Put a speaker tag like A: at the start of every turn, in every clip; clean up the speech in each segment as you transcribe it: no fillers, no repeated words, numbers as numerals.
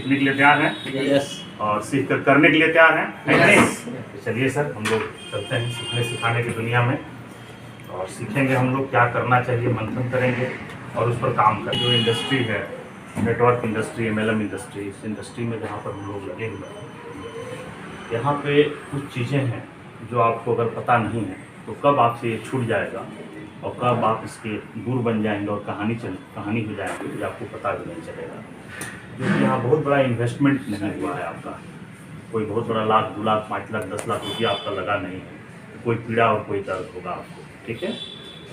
A: सीखने के लिए तैयार हैं?
B: यस।
A: और सीख कर करने के लिए तैयार हैं, है कि नहीं? तो चलिए सर, हम लोग चलते हैं सीखने सिखाने की दुनिया में और सीखेंगे हम लोग क्या करना चाहिए, मंथन करेंगे और उस पर काम करेंगे। जो इंडस्ट्री है, नेटवर्क इंडस्ट्री, MLM इंडस्ट्री, इस इंडस्ट्री में जहाँ पर हम लोग लगे हुए हैं, यहाँ पे कुछ चीज़ें हैं जो आपको अगर पता नहीं है तो कब आपसे ये छूट जाएगा और कब आप इसके गुरु बन जाएंगे और कहानी हो जाएगी, ये आपको पता भी नहीं चलेगा। क्योंकि यहाँ बहुत बड़ा इन्वेस्टमेंट नहीं हुआ है आपका, कोई बहुत बड़ा लाख, 2 लाख, 5 लाख, 10 लाख रुपया आपका लगा नहीं है। कोई पीड़ा और कोई दर्द होगा आपको, ठीक है?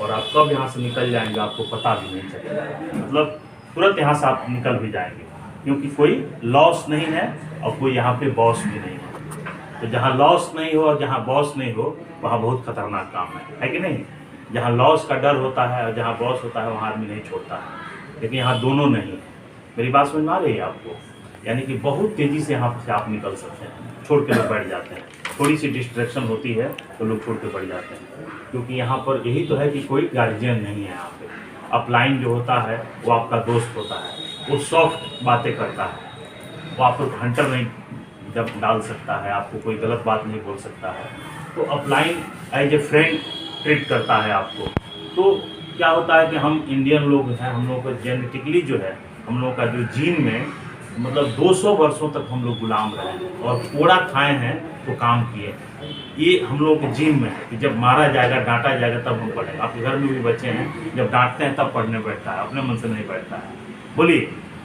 A: और आप कब यहाँ से निकल जाएंगे आपको पता भी नहीं चलेगा, मतलब तुरंत यहाँ से आप निकल भी जाएंगे, क्योंकि कोई लॉस नहीं है और कोई यहाँ पे बॉस भी नहीं है। तो जहाँ लॉस नहीं हो और जहाँ बॉस नहीं हो, वहाँ बहुत खतरनाक काम है कि नहीं? जहाँ लॉस का डर होता है और जहाँ बॉस होता है वहाँ आदमी नहीं छोड़ता है, लेकिन यहाँ दोनों नहीं है। मेरी बात समझ में आ रही है आपको? यानी कि बहुत तेज़ी से यहाँ से आप निकल सकते हैं, छोड़ के लोग बैठ जाते हैं। थोड़ी सी डिस्ट्रैक्शन होती है तो लोग छोड़ के बैठ जाते हैं, क्योंकि यहाँ पर यही तो है कि कोई गार्जियन नहीं है यहाँ पे। अपलाइन जो होता है वो आपका दोस्त होता है, वो सॉफ्ट बातें करता है, वो आपको घंटर नहीं जब डाल सकता है, आपको कोई गलत बात नहीं बोल सकता है। तो upline as a friend treat करता है आपको। तो क्या होता है कि हम इंडियन लोग हैं, हम लोगों का जेनेटिकली जो है, हम लोगों का जो जीन में मतलब 200 वर्षों तक हम लोग गुलाम रहे और कोड़ा खाए हैं तो काम किए। ये हम लोगों के जीन में है कि जब मारा जाएगा, डांटा जाएगा तब हम पढ़ेंगे। आपके घर में भी बच्चे हैं, जब डांटते हैं तब पढ़ने बैठता है, अपने मन से नहीं बैठता है। बोलिए,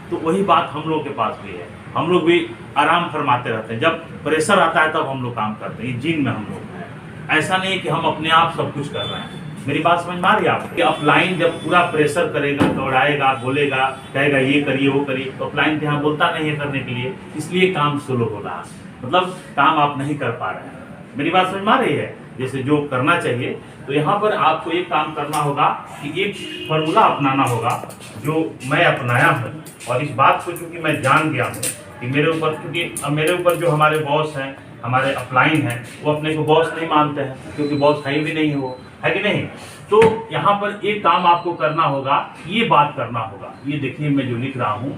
A: तो वही बात हम लोग के पास भी है। हम लोग भी आराम फरमाते रहते हैं, जब प्रेशर आता है तब हम लोग काम करते हैं। ये जीन में हम लोग हैं। ऐसा नहीं कि हम अपने आप सब कुछ कर रहे हैं। मेरी बात समझ में आ रही है आपको? अपलाइन जब पूरा प्रेशर करेगा, दौड़ाएगा, बोलेगा, कहेगा ये करिए वो करिए, तो अपलाइन यहाँ बोलता नहीं है करने के लिए, इसलिए काम स्लो हो रहा है, मतलब काम आप नहीं कर पा रहे हैं। मेरी बात समझ में आ रही है? जैसे जो करना चाहिए, तो यहाँ पर आपको एक काम करना होगा कि एक फॉर्मूला अपनाना होगा जो मैं अपनाया हूँ। और इस बात को चूँकि मैं जान गया हूँ कि मेरे ऊपर, क्योंकि अब मेरे ऊपर जो हमारे बॉस हैं, हमारे अपलाइन हैं, वो अपने को बॉस नहीं मानते हैं, क्योंकि बॉस है भी नहीं, वो है कि नहीं? तो यहाँ पर एक काम आपको करना होगा, ये बात करना होगा। ये देखिए मैं जो लिख रहा हूँ,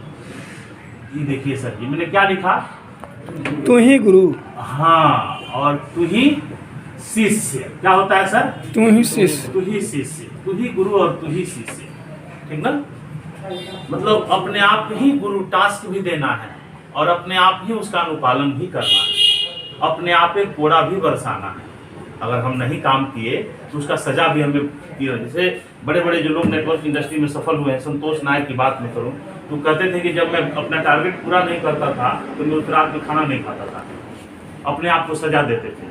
A: ये देखिए सर, ये मैंने क्या लिखा?
B: तू ही गुरु।
A: हाँ, और तू ही शिष्य। क्या होता है सर?
B: तू ही शिष्य।
A: तू ही शिष्य, तू ही गुरु और तू ही शिष्य, ठीक ना? मतलब अपने आप ही गुरु टास्क भी देना है और अपने आप ही उसका अनुपालन भी करना है, अपने आप एक कोड़ा भी बरसाना है। अगर हम नहीं काम किए तो उसका सजा भी हमें दिया। जैसे बड़े बड़े जो लोग नेटवर्क इंडस्ट्री में सफल हुए हैं, संतोष नायक की बात मैं करूं तो कहते थे कि जब मैं अपना टारगेट पूरा नहीं करता था तो मैं उस रात में खाना नहीं खाता था, अपने आप को सजा देते थे,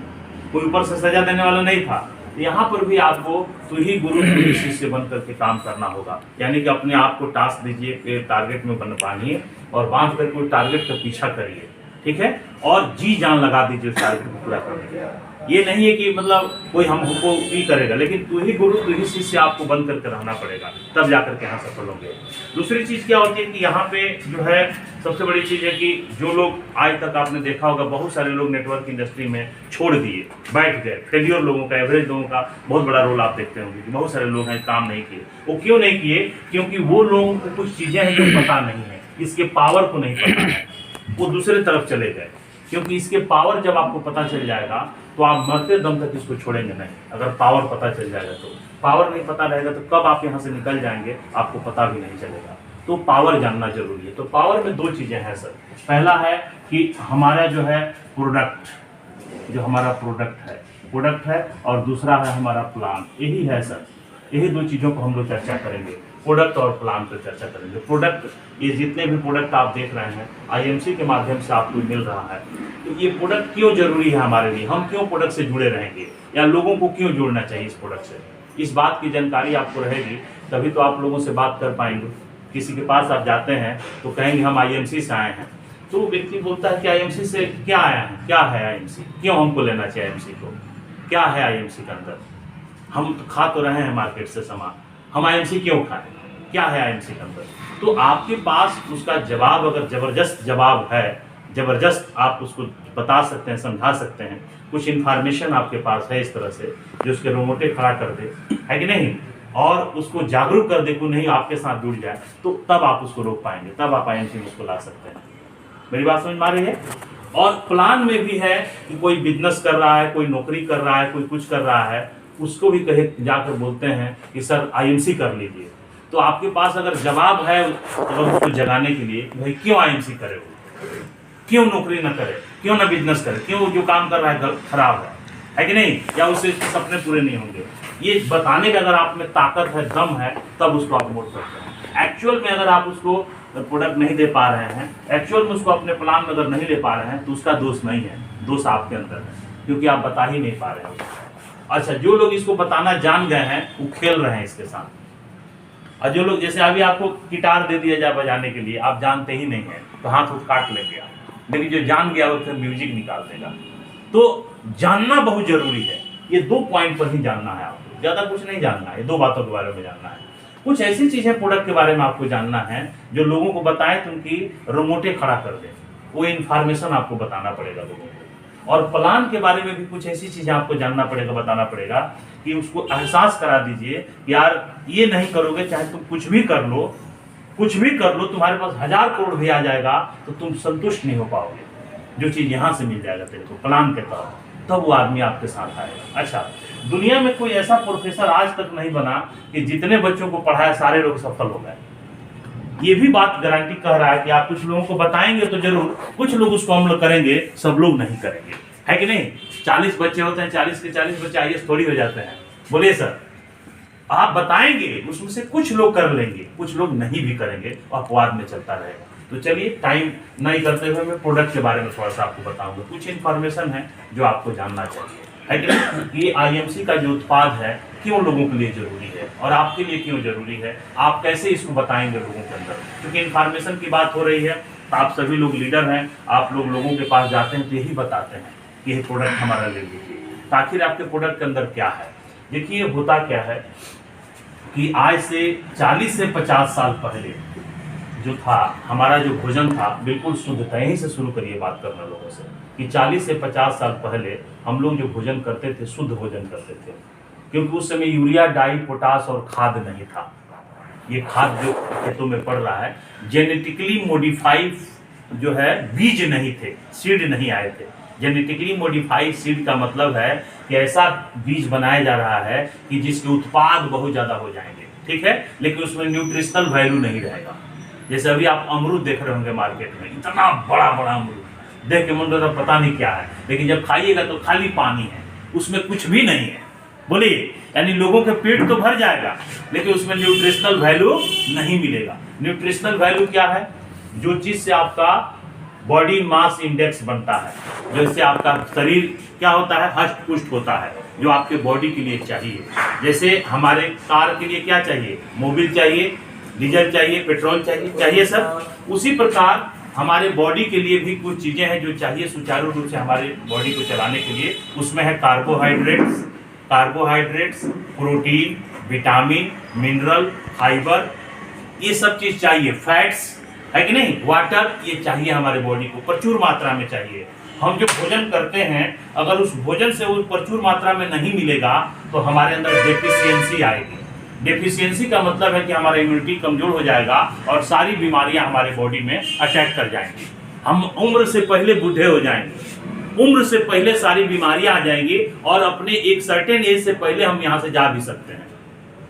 A: कोई ऊपर से सजा देने वाला नहीं था। यहाँ पर भी आपको तू ही गुरु तू ही शिष्य बन करके काम करना होगा, यानी कि अपने आप को टास्क दीजिए, टारगेट में बन पाइए और बांध कर कोई टारगेट का पीछा करिए, ठीक है? और जी जान लगा दीजिए उस टारगेट को पूरा करने के लिए। ये नहीं है कि मतलब कोई हमको भी करेगा, लेकिन तू ही गुरु तू ही शिष्य आपको बंद करके रहना पड़ेगा, तब जाकर के यहाँ सफल होंगे। दूसरी चीज़ क्या होती है कि यहाँ पे जो है सबसे बड़ी चीज़ है कि जो लोग आज तक आपने देखा होगा, बहुत सारे लोग नेटवर्क इंडस्ट्री में छोड़ दिए, बैठ गए। फेलियर लोगों का, एवरेज लोगों का बहुत बड़ा रोल आप देखते होंगे कि बहुत सारे लोग हैं काम नहीं किए। वो क्यों नहीं किए? क्योंकि वो लोगों को कुछ चीज़ें हैं जो पता नहीं है, इसके पावर को नहीं पता है, वो दूसरे तरफ चले गए। क्योंकि इसके पावर जब आपको पता चल जाएगा तो आप मरते दम तक इसको छोड़ेंगे नहीं। अगर पावर पता चल जाएगा तो, पावर नहीं पता रहेगा तो कब आप यहाँ से निकल जाएंगे आपको पता भी नहीं चलेगा। तो पावर जानना जरूरी है। तो पावर में 2 चीज़ें हैं सर। पहला है कि हमारा जो है प्रोडक्ट, जो हमारा प्रोडक्ट है और दूसरा है हमारा प्लान। यही है सर, यही 2 चीज़ों को हम लोग चर्चा करेंगे, प्रोडक्ट और प्लान पर चर्चा करेंगे। प्रोडक्ट, ये जितने भी प्रोडक्ट आप देख रहे हैं IMC के माध्यम से आपको मिल रहा है, तो ये प्रोडक्ट क्यों जरूरी है हमारे लिए, हम क्यों प्रोडक्ट से जुड़े रहेंगे या लोगों को क्यों जोड़ना चाहिए इस प्रोडक्ट से, इस बात की जानकारी आपको रहेगी तभी तो आप लोगों से बात कर पाएंगे। किसी के पास आप जाते हैं तो कहेंगे हम IMC से आए हैं, तो व्यक्ति बोलता है कि IMC से क्या आया है, क्या है IMC, क्यों हमको लेना चाहिए IMC को, क्या है IMC के अंदर, हम खा तो रहे हैं मार्केट से सामान, हम IMC क्यों खाएं, क्या है IMC के अंदर? तो आपके पास उसका जवाब अगर ज़बरदस्त जवाब है, ज़बरदस्त आप उसको बता सकते हैं, समझा सकते हैं, कुछ इन्फॉर्मेशन आपके पास है इस तरह से जो उसके रोंगटे खड़ा कर दे, है कि नहीं, और उसको जागरूक कर दे को नहीं आपके साथ जुड़ जाए, तो तब आप उसको रोक पाएंगे, तब आप IMC में उसको ला सकते हैं। मेरी बात समझ में आ रही है। और प्लान में भी है कि कोई बिजनेस कर रहा है, कोई नौकरी कर रहा है, कोई कुछ कर रहा है, उसको भी कहे जाकर बोलते हैं कि सर आईएमसी कर लीजिए। तो आपके पास अगर जवाब है अगर उसको जगाने के लिए, भाई क्यों आईएमसी करे, क्यों नौकरी ना करे, क्यों ना बिजनेस करे, क्यों जो काम कर रहा है खराब है कि नहीं, या उससे सपने पूरे नहीं होंगे, ये बताने का अगर आप में ताकत है, दम है, तब उसको आप वोट करते हैं। एक्चुअल में अगर आप उसको प्रोडक्ट नहीं दे पा रहे हैं, एक्चुअल में उसको अपने प्लान में अगर नहीं ले पा रहे हैं, तो उसका दोष नहीं है, दोष आपके अंदर है, क्योंकि आप बता ही नहीं पा रहे हैं। अच्छा, जो लोग इसको बताना जान गए हैं वो खेल रहे हैं इसके साथ, और जो लोग जैसे अभी आपको गिटार दे दिया जाए बजाने के लिए, आप जानते ही नहीं है तो हाथ उठ काट लेंगे आप, लेकिन जो जान गया वो फिर म्यूजिक निकाल देगा। तो जानना बहुत जरूरी है, ये 2 पॉइंट पर ही जानना है आपको, ज्यादा कुछ नहीं जानना है, 2 बातों के बारे में जानना है। कुछ ऐसी चीजें प्रोडक्ट के बारे में आपको जानना है जो लोगों को बताए तो उनकी रोमोटे खड़ा कर दे, वो इन्फॉर्मेशन आपको बताना पड़ेगा लोगों को। और प्लान के बारे में भी कुछ ऐसी चीजें आपको जानना पड़ेगा, बताना पड़ेगा कि उसको एहसास करा दीजिए, यार ये नहीं करोगे चाहे तुम कुछ भी कर लो, कुछ भी कर लो, तुम्हारे पास 1000 करोड़ भी आ जाएगा तो तुम संतुष्ट नहीं हो पाओगे, जो चीज यहाँ से मिल जाएगा तेरे को प्लान के तहत, तब वो आदमी आपके साथ आएगा। अच्छा, दुनिया में कोई ऐसा प्रोफेसर आज तक नहीं बना कि जितने बच्चों को पढ़ाया सारे लोग सफल हो गए। ये भी बात गारंटी कह रहा है कि आप कुछ लोगों को बताएंगे तो जरूर, कुछ लोग उसको अमल करेंगे, सब लोग नहीं करेंगे, है कि नहीं। 40 बच्चे होते हैं, 40 के 40 बच्चे आईएएस थोड़ी हो जाते हैं, बोलिए सर। आप बताएंगे, उसमें से कुछ लोग कर लेंगे, कुछ लोग नहीं भी करेंगे, अपवाद में चलता रहेगा। तो चलिए, टाइम नहीं करते हुए मैं प्रोडक्ट के बारे में थोड़ा सा आपको बताऊंगा। कुछ इन्फॉर्मेशन है जो आपको जानना चाहिए, है कि नहीं। ये आईएमसी का जो उत्पाद है क्यों लोगों के लिए जरूरी है और आपके लिए क्यों जरूरी है, आप कैसे इसको बताएंगे लोगों के अंदर, क्योंकि इन्फॉर्मेशन की बात हो रही है। तो आप सभी लोग लीडर हैं, आप लोग लोगों के पास जाते हैं तो यही बताते हैं कि ये प्रोडक्ट हमारा ले लीजिए। तो आखिर आपके प्रोडक्ट के अंदर क्या है, देखिए होता क्या है कि आज से 40 से 50 साल पहले जो था हमारा जो भोजन था बिल्कुल शुद्ध था। यहीं से शुरू करिए बात करना लोगों से कि 40 से 50 साल पहले हम लोग जो भोजन करते थे शुद्ध भोजन करते थे, क्योंकि उस समय यूरिया, डाई, पोटास और खाद नहीं था। ये खाद जो खेतों में पड़ रहा है, जेनेटिकली मॉडिफाइड जो है बीज नहीं थे, सीड नहीं आए थे। जेनेटिकली मॉडिफाइड सीड का मतलब है कि ऐसा बीज बनाया जा रहा है कि जिसके उत्पाद बहुत ज़्यादा हो जाएंगे, ठीक है, लेकिन उसमें न्यूट्रिशनल वैल्यू नहीं रहेगा। जैसे अभी आप अमरूद देख रहे होंगे मार्केट में, इतना बड़ा बड़ा अमरूद देख के मन तो पता नहीं क्या है, लेकिन जब खाइएगा तो खाली पानी है, उसमें कुछ भी नहीं है। बोलिए, यानी लोगों के पेट तो भर जाएगा लेकिन उसमें न्यूट्रिशनल वैल्यू नहीं मिलेगा। न्यूट्रिशनल वैल्यू क्या है, जो चीज से आपका बॉडी मास इंडेक्स बनता है, जिससे आपका शरीर क्या होता है, हष्ट पुष्ट होता है, जो आपके बॉडी के लिए चाहिए। जैसे हमारे कार के लिए क्या चाहिए, मोबिल चाहिए, डीजल चाहिए, पेट्रोल चाहिए सर। उसी प्रकार हमारे बॉडी के लिए भी कुछ चीजें हैं जो चाहिए सुचारू रूप से हमारे बॉडी को चलाने के लिए। उसमें है carbohydrates, protein, vitamin, mineral, fibre, ये सब चीज चाहिए। फैट्स है कि नहीं, वाटर, ये चाहिए हमारे बॉडी को, प्रचुर मात्रा में चाहिए। हम जो भोजन करते हैं अगर उस भोजन से वो प्रचुर मात्रा में नहीं मिलेगा तो हमारे अंदर डेफिशिएंसी आएगी। डेफिशिएंसी का मतलब है कि हमारा इम्यूनिटी कमजोर हो जाएगा और सारी बीमारियां हमारे बॉडी में अटैक कर जाएंगी। हम उम्र से पहले बूढ़े हो जाएंगे, उम्र से पहले सारी बीमारियां आ जाएंगी और अपने एक सर्टेन एज से पहले हम यहाँ से जा भी सकते हैं।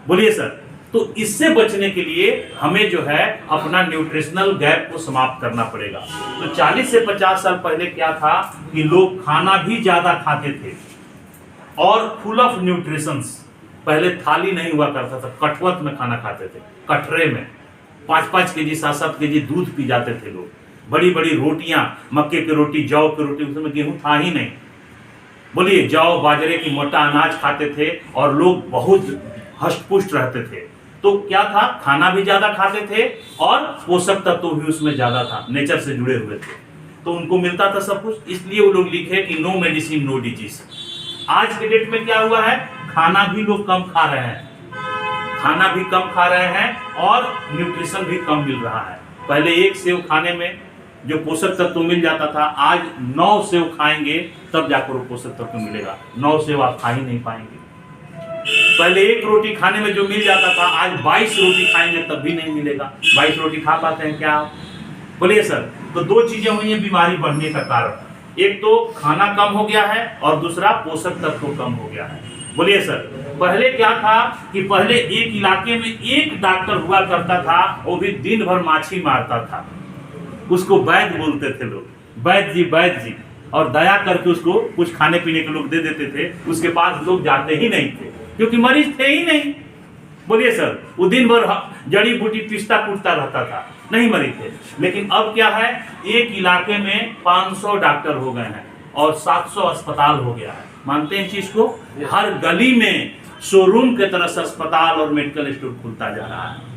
A: बोलिए सर। तो इससे बचने के लिए हमें जो है अपना न्यूट्रिशनल गैप को समाप्त करना पड़ेगा। तो 40 से 50 साल पहले क्या था कि लोग खाना भी ज्यादा खाते थे और फुल ऑफ न्यूट्रिशंस। पहले थाली नहीं हुआ करता था, कटवत में खाना खाते थे, कटरे में 5-5 केजी 7-7 केजी दूध पी जाते थे लोग। बड़ी बड़ी रोटियां, मक्के की रोटी, जौ की रोटी, उसमें गेहूं था ही नहीं। बोलिए, जौ बाजरे की मोटा अनाज खाते थे और लोग बहुत हष्ट पुष्ट रहते थे। तो क्या था, खाना भी ज्यादा खाते थे और पोषक तत्व भी उसमें ज्यादा था, नेचर से जुड़े हुए थे, तो उनको मिलता था सब कुछ। इसलिए वो लोग लिखे कि नो मेडिसिन नो डिजीज। आज के डेट में क्या हुआ है, खाना भी लोग कम खा रहे हैं, खाना भी कम खा रहे हैं और न्यूट्रिशन भी कम मिल रहा है। पहले एक सेव खाने में जो पोषक तत्व मिल जाता था, आज 9 सेव खाएंगे तब जाकर वो पोषक तत्व मिलेगा। 9 सेव आप खा ही नहीं पाएंगे। पहले एक रोटी खाने में जो मिल जाता था, आज 22 रोटी खाएंगे तब भी नहीं मिलेगा। 22 रोटी खा पाते हैं क्या आप? बोलिए सर। तो दो चीजें हुई हैं बीमारी बढ़ने का कारण। एक तो खाना कम हो गया है और दूसरा पोषक तत्व कम हो गया है। बोलिए सर। पहले क्या था कि पहले एक इलाके में एक डॉक्टर हुआ करता था, वो भी दिन भर माछी मारता था, उसको वैद्य बोलते थे लोग, वैद्य जी, और दया करके उसको कुछ खाने पीने के लोग दे देते थे, उसके पास लोग जाते ही नहीं थे क्योंकि मरीज थे ही नहीं। बोलिए सर। वो दिन भर जड़ी बूटी पीसता कूटता रहता था, नहीं मरीज थे। लेकिन अब क्या है, एक इलाके में 500 डॉक्टर हो गए हैं और 700 अस्पताल हो गया है। मानते हैं चीज को? हर गली में शोरूम के तरह से अस्पताल और मेडिकल स्टोर खुलता जा रहा है।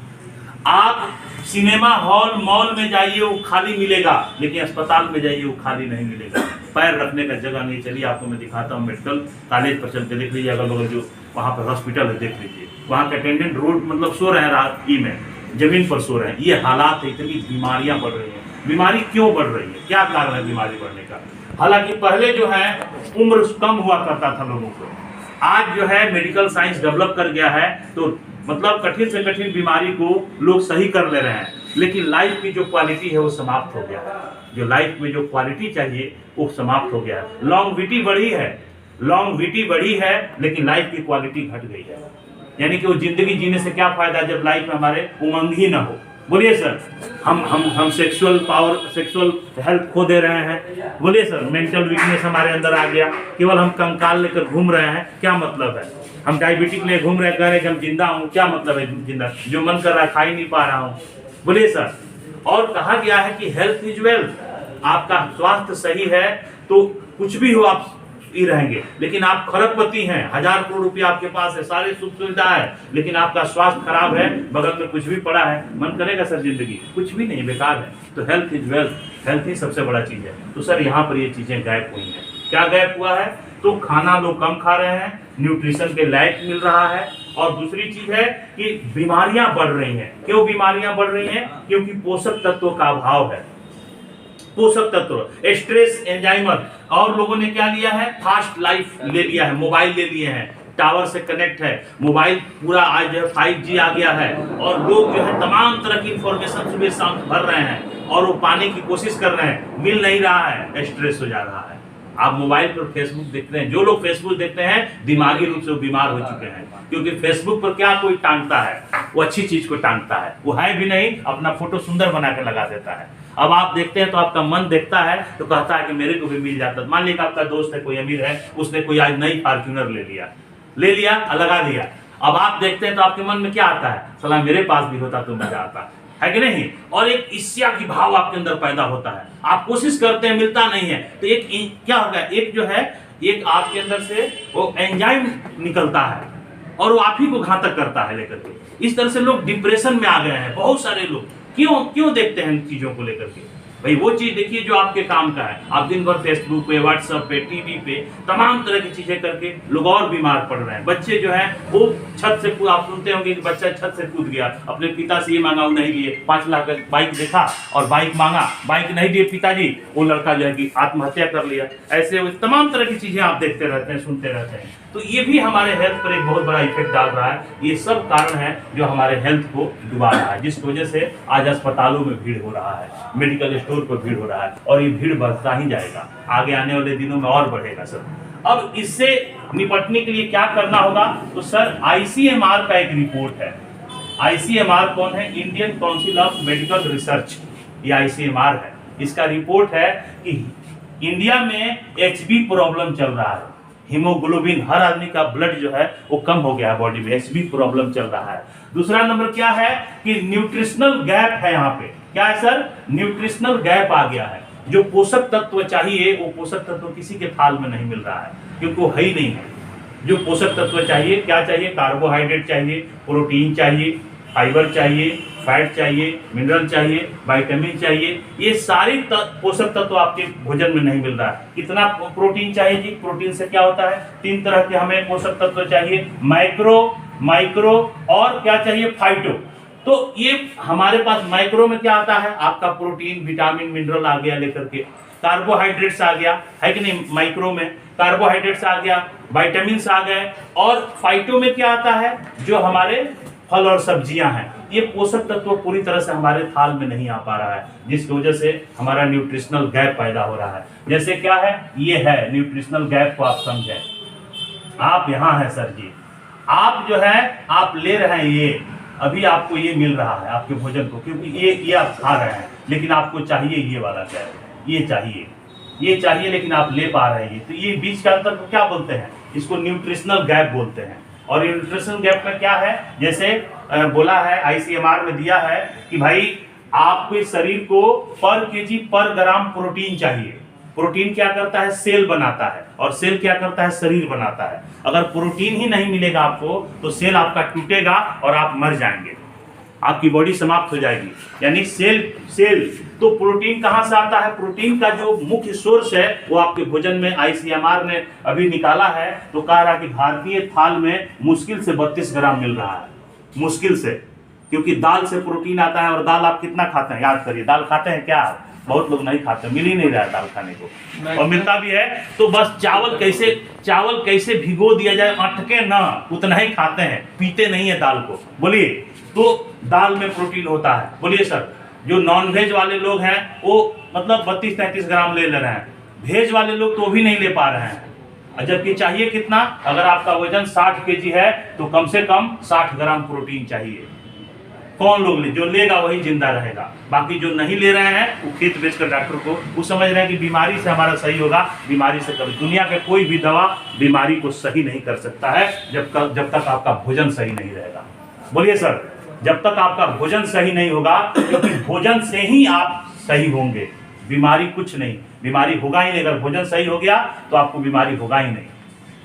A: आप सिनेमा हॉल मॉल में जाइए वो खाली मिलेगा, लेकिन अस्पताल में जाइए वो खाली नहीं मिलेगा, पैर रखने का जगह नहीं। चलिए आपको मैं दिखाता हूँ, मेडिकल कॉलेज पर चल के देख लीजिए, अगल बगल जो वहाँ पर हॉस्पिटल है देख लीजिए, वहाँ के अटेंडेंट रोड मतलब सो रहे हैं रात ही में, जमीन पर सो रहे हैं। ये हालात है, इतनी बीमारियां बढ़ रही हैं। बीमारी क्यों बढ़ रही है, क्या कारण है बीमारी बढ़ने का? हालांकि पहले जो है उम्र कम हुआ करता था लोगों को, आज जो है मेडिकल साइंस डेवलप कर गया है, तो मतलब कठिन से कठिन बीमारी को लोग सही कर ले रहे हैं, लेकिन लाइफ की जो क्वालिटी है वो समाप्त हो गया है। जो लाइफ में जो क्वालिटी चाहिए वो समाप्त हो गया है। लॉन्गविटी बढ़ी है, लेकिन लाइफ की क्वालिटी घट गई है। यानी कि वो जिंदगी जीने से क्या फायदा जब लाइफ में हमारे उमंग ही ना हो। बोलिए सर। हम सेक्सुअल पावर, सेक्सुअल हेल्थ खो दे रहे हैं। बोलिए सर। मेंटल वीकनेस हमारे अंदर आ गया, केवल हम कंकाल लेकर घूम रहे हैं, क्या मतलब है? हम डायबिटिक ले घूम रहे, कह रहे हैं कि हम जिंदा हूँ, क्या मतलब है जिंदा? जो मन कर रहा है खा ही नहीं पा रहा हूँ। बोलिए सर। और कहा गया है कि हेल्थ इज वेल्थ, आपका स्वास्थ्य सही है तो कुछ भी हो आप ही रहेंगे। लेकिन आप खरबपति हैं, 1000 करोड़ रुपया आपके पास है, सारे सुख सुविधा है, लेकिन आपका स्वास्थ्य खराब है, बगल में कुछ भी पड़ा है, मन करेगा सर जिंदगी? कुछ भी नहीं, बेकार है। तो हेल्थ इज वेल्थ, हेल्थ ही सबसे बड़ा चीज है। तो सर यहाँ पर ये चीजें गायब हुई हैं। क्या गायब हुआ है? तो खाना लोग कम खा रहे हैं, न्यूट्रिशन के लैक मिल रहा है, और दूसरी चीज है कि बीमारियां बढ़ रही हैं। क्यों बीमारियां बढ़ रही हैं? क्योंकि पोषक तत्वों का अभाव है। पोषक तत्व, स्ट्रेस, एंजाइमर, और लोगों ने क्या लिया है? फास्ट लाइफ ले लिया है, मोबाइल ले लिए हैं, टावर से कनेक्ट है मोबाइल, पूरा आज जो है 5G आ गया है, और लोग जो है तमाम तरह की इंफॉर्मेशन सुबह शाम भर रहे हैं और वो पाने की कोशिश कर रहे हैं, मिल नहीं रहा है, स्ट्रेस हो जा रहा है। आप मोबाइल पर फेसबुक देखते हैं, जो लोग फेसबुक देखते हैं दिमागी रूप से वो बीमार हो चुके हैं, क्योंकि फेसबुक पर क्या कोई टांगता है? वो अच्छी चीज को टांगता है, वो है भी नहीं, अपना फोटो सुंदर बना के लगा देता है। अब आप देखते हैं तो आपका मन देखता है तो कहता है कि मेरे को भी मिल जाता। मान लीजिए आपका दोस्त है, कोई अमीर है, उसने कोई आज नई फॉर्च्यूनर ले लिया, लगा दिया। अब आप देखते हैं तो आपके मन में क्या आता है? साला मेरे पास भी होता तो मजा आता है कि नहीं? और एक ईर्ष्या की भाव आपके अंदर पैदा होता है, आप कोशिश करते हैं, मिलता नहीं है, तो एक क्या होगा, एक जो है एक आपके अंदर से वो एंजाइम निकलता है और वो आप ही को घातक करता है लेकर के। इस तरह से लोग डिप्रेशन में आ गए हैं, बहुत सारे लोग। क्यों देखते हैं इन चीजों को लेकर के? भाई वो चीज देखिए जो आपके काम का है। आप दिन भर फेसबुक पे, व्हाट्सएप पे, टीवी पे तमाम तरह की चीजें करके लोग और बीमार पड़ रहे हैं। बच्चे जो हैं वो छत से, आप सुनते होंगे कि बच्चा छत से कूद गया, अपने पिता से ये मांगा, वो नहीं लिए, 5 लाख का बाइक देखा और बाइक मांगा, बाइक नहीं दिए पिताजी, वो लड़का जो है कि आत्महत्या कर लिया। ऐसे तमाम तरह की चीजें आप देखते रहते हैं, सुनते रहते हैं। तो ये भी हमारे हेल्थ पर एक बहुत बड़ा इफेक्ट डाल रहा है। ये सब कारण है जो हमारे हेल्थ को डुबा रहा है, जिस वजह से आज अस्पतालों में भीड़ हो रहा है, मेडिकल स्टोर पर भीड़ हो रहा है, और ये भीड़ बढ़ता ही जाएगा, आगे आने वाले दिनों में और बढ़ेगा सर। अब इससे निपटने के लिए क्या करना होगा? तो सर ICMR का एक रिपोर्ट है। ICMR कौन है? Indian council of medical research, ये ICMR है। इसका रिपोर्ट है कि इंडिया में HB प्रॉब्लम चल रहा है, हीमोग्लोबिन, हर आदमी का ब्लड जो है वो कम हो गया है बॉडी में, HB प्रॉब्लम चल रहा है। दूसरा नंबर क्या है कि न्यूट्रिशनल गैप है। यहाँ पे क्या है सर? न्यूट्रिशनल गैप आ गया है। जो पोषक तत्व चाहिए वो पोषक तत्व किसी के थाल में नहीं मिल रहा है, क्योंकि वो है ही नहीं है। जो पोषक तत्व चाहिए, क्या चाहिए? कार्बोहाइड्रेट चाहिए, प्रोटीन चाहिए, फाइबर चाहिए, फैट चाहिए, मिनरल चाहिए, विटामिन चाहिए, ये सारी पोषक तत्व आपके भोजन में नहीं मिल रहा है। कितना प्रोटीन चाहिए जी? प्रोटीन से क्या होता है? 3 तरह के हमें पोषक तत्व चाहिए, माइक्रो और क्या चाहिए? फाइटो। तो ये हमारे पास माइक्रो में क्या आता है? आपका प्रोटीन, विटामिन, मिनरल आ गया लेकर के, कार्बोहाइड्रेट्स आ गया है कि नहीं? माइक्रो में कार्बोहाइड्रेट्स आ गया, विटामिन आ गए, और फाइटो में क्या आता है? जो हमारे फल और सब्जियां हैं, ये पोषक तत्व पूरी तरह से हमारे थाल में नहीं आ पा रहा है, जिसकी वजह से हमारा न्यूट्रिशनल गैप पैदा हो रहा है। जैसे क्या है, ये है न्यूट्रिशनल गैप को आप समझें। आप यहाँ हैं सर जी, आप जो है आप ले रहे हैं, ये अभी आपको ये मिल रहा है आपके भोजन को, क्योंकि ये आप खा रहे हैं, लेकिन आपको चाहिए ये वाला गैप, ये चाहिए लेकिन आप ले पा रहे हैं। तो ये बीच का अंतर को क्या बोलते हैं, इसको न्यूट्रिशनल गैप बोलते हैं। और न्यूट्रिशनल गैप में क्या है, जैसे बोला है ICMR में दिया है कि भाई आपके शरीर को पर केजी पर ग्राम प्रोटीन चाहिए। प्रोटीन क्या करता है, सेल बनाता है, और सेल क्या करता है, शरीर बनाता है। अगर प्रोटीन ही नहीं मिलेगा आपको तो सेल आपका टूटेगा और आप मर जाएंगे, आपकी बॉडी समाप्त हो जाएगी। यानी सेल तो प्रोटीन कहाँ से आता है, प्रोटीन का जो मुख्य सोर्स है वो आपके भोजन में ICMR ने अभी निकाला है, तो कह रहा कि भारतीय थाल में मुश्किल से 32 ग्राम मिल रहा है, मुश्किल से, क्योंकि दाल से प्रोटीन आता है। और दाल आप कितना खाते हैं, याद करिए, दाल खाते हैं क्या? बहुत लोग नहीं खाते, मिल ही नहीं रहा है दाल खाने को, और मिलता भी है तो बस चावल कैसे भिगो दिया जाए, अटके ना, उतना ही खाते हैं, पीते नहीं है दाल को। बोलिए, तो दाल में प्रोटीन होता है। बोलिए सर, जो नॉनवेज वाले लोग हैं वो मतलब 32-33 ग्राम ले रहे हैं, वेज वाले लोग तो भी नहीं ले पा रहे हैं। जबकि चाहिए कितना, अगर आपका वजन 60 kg है तो कम से कम 60 ग्राम प्रोटीन चाहिए। कौन लोग ले, जो लेगा वही जिंदा रहेगा, बाकी जो नहीं ले रहे हैं वो खेत बेचकर डॉक्टर को वो समझ रहे हैं कि बीमारी से हमारा सही होगा, बीमारी से कभी। दुनिया के कोई भी दवा बीमारी को सही नहीं कर सकता है जब तक आपका भोजन सही नहीं रहेगा। बोलिए सर, जब तक आपका भोजन सही नहीं होगा, क्योंकि भोजन से ही आप सही होंगे, बीमारी कुछ नहीं, बीमारी होगा ही नहीं। अगर भोजन सही हो गया तो आपको बीमारी होगा ही नहीं,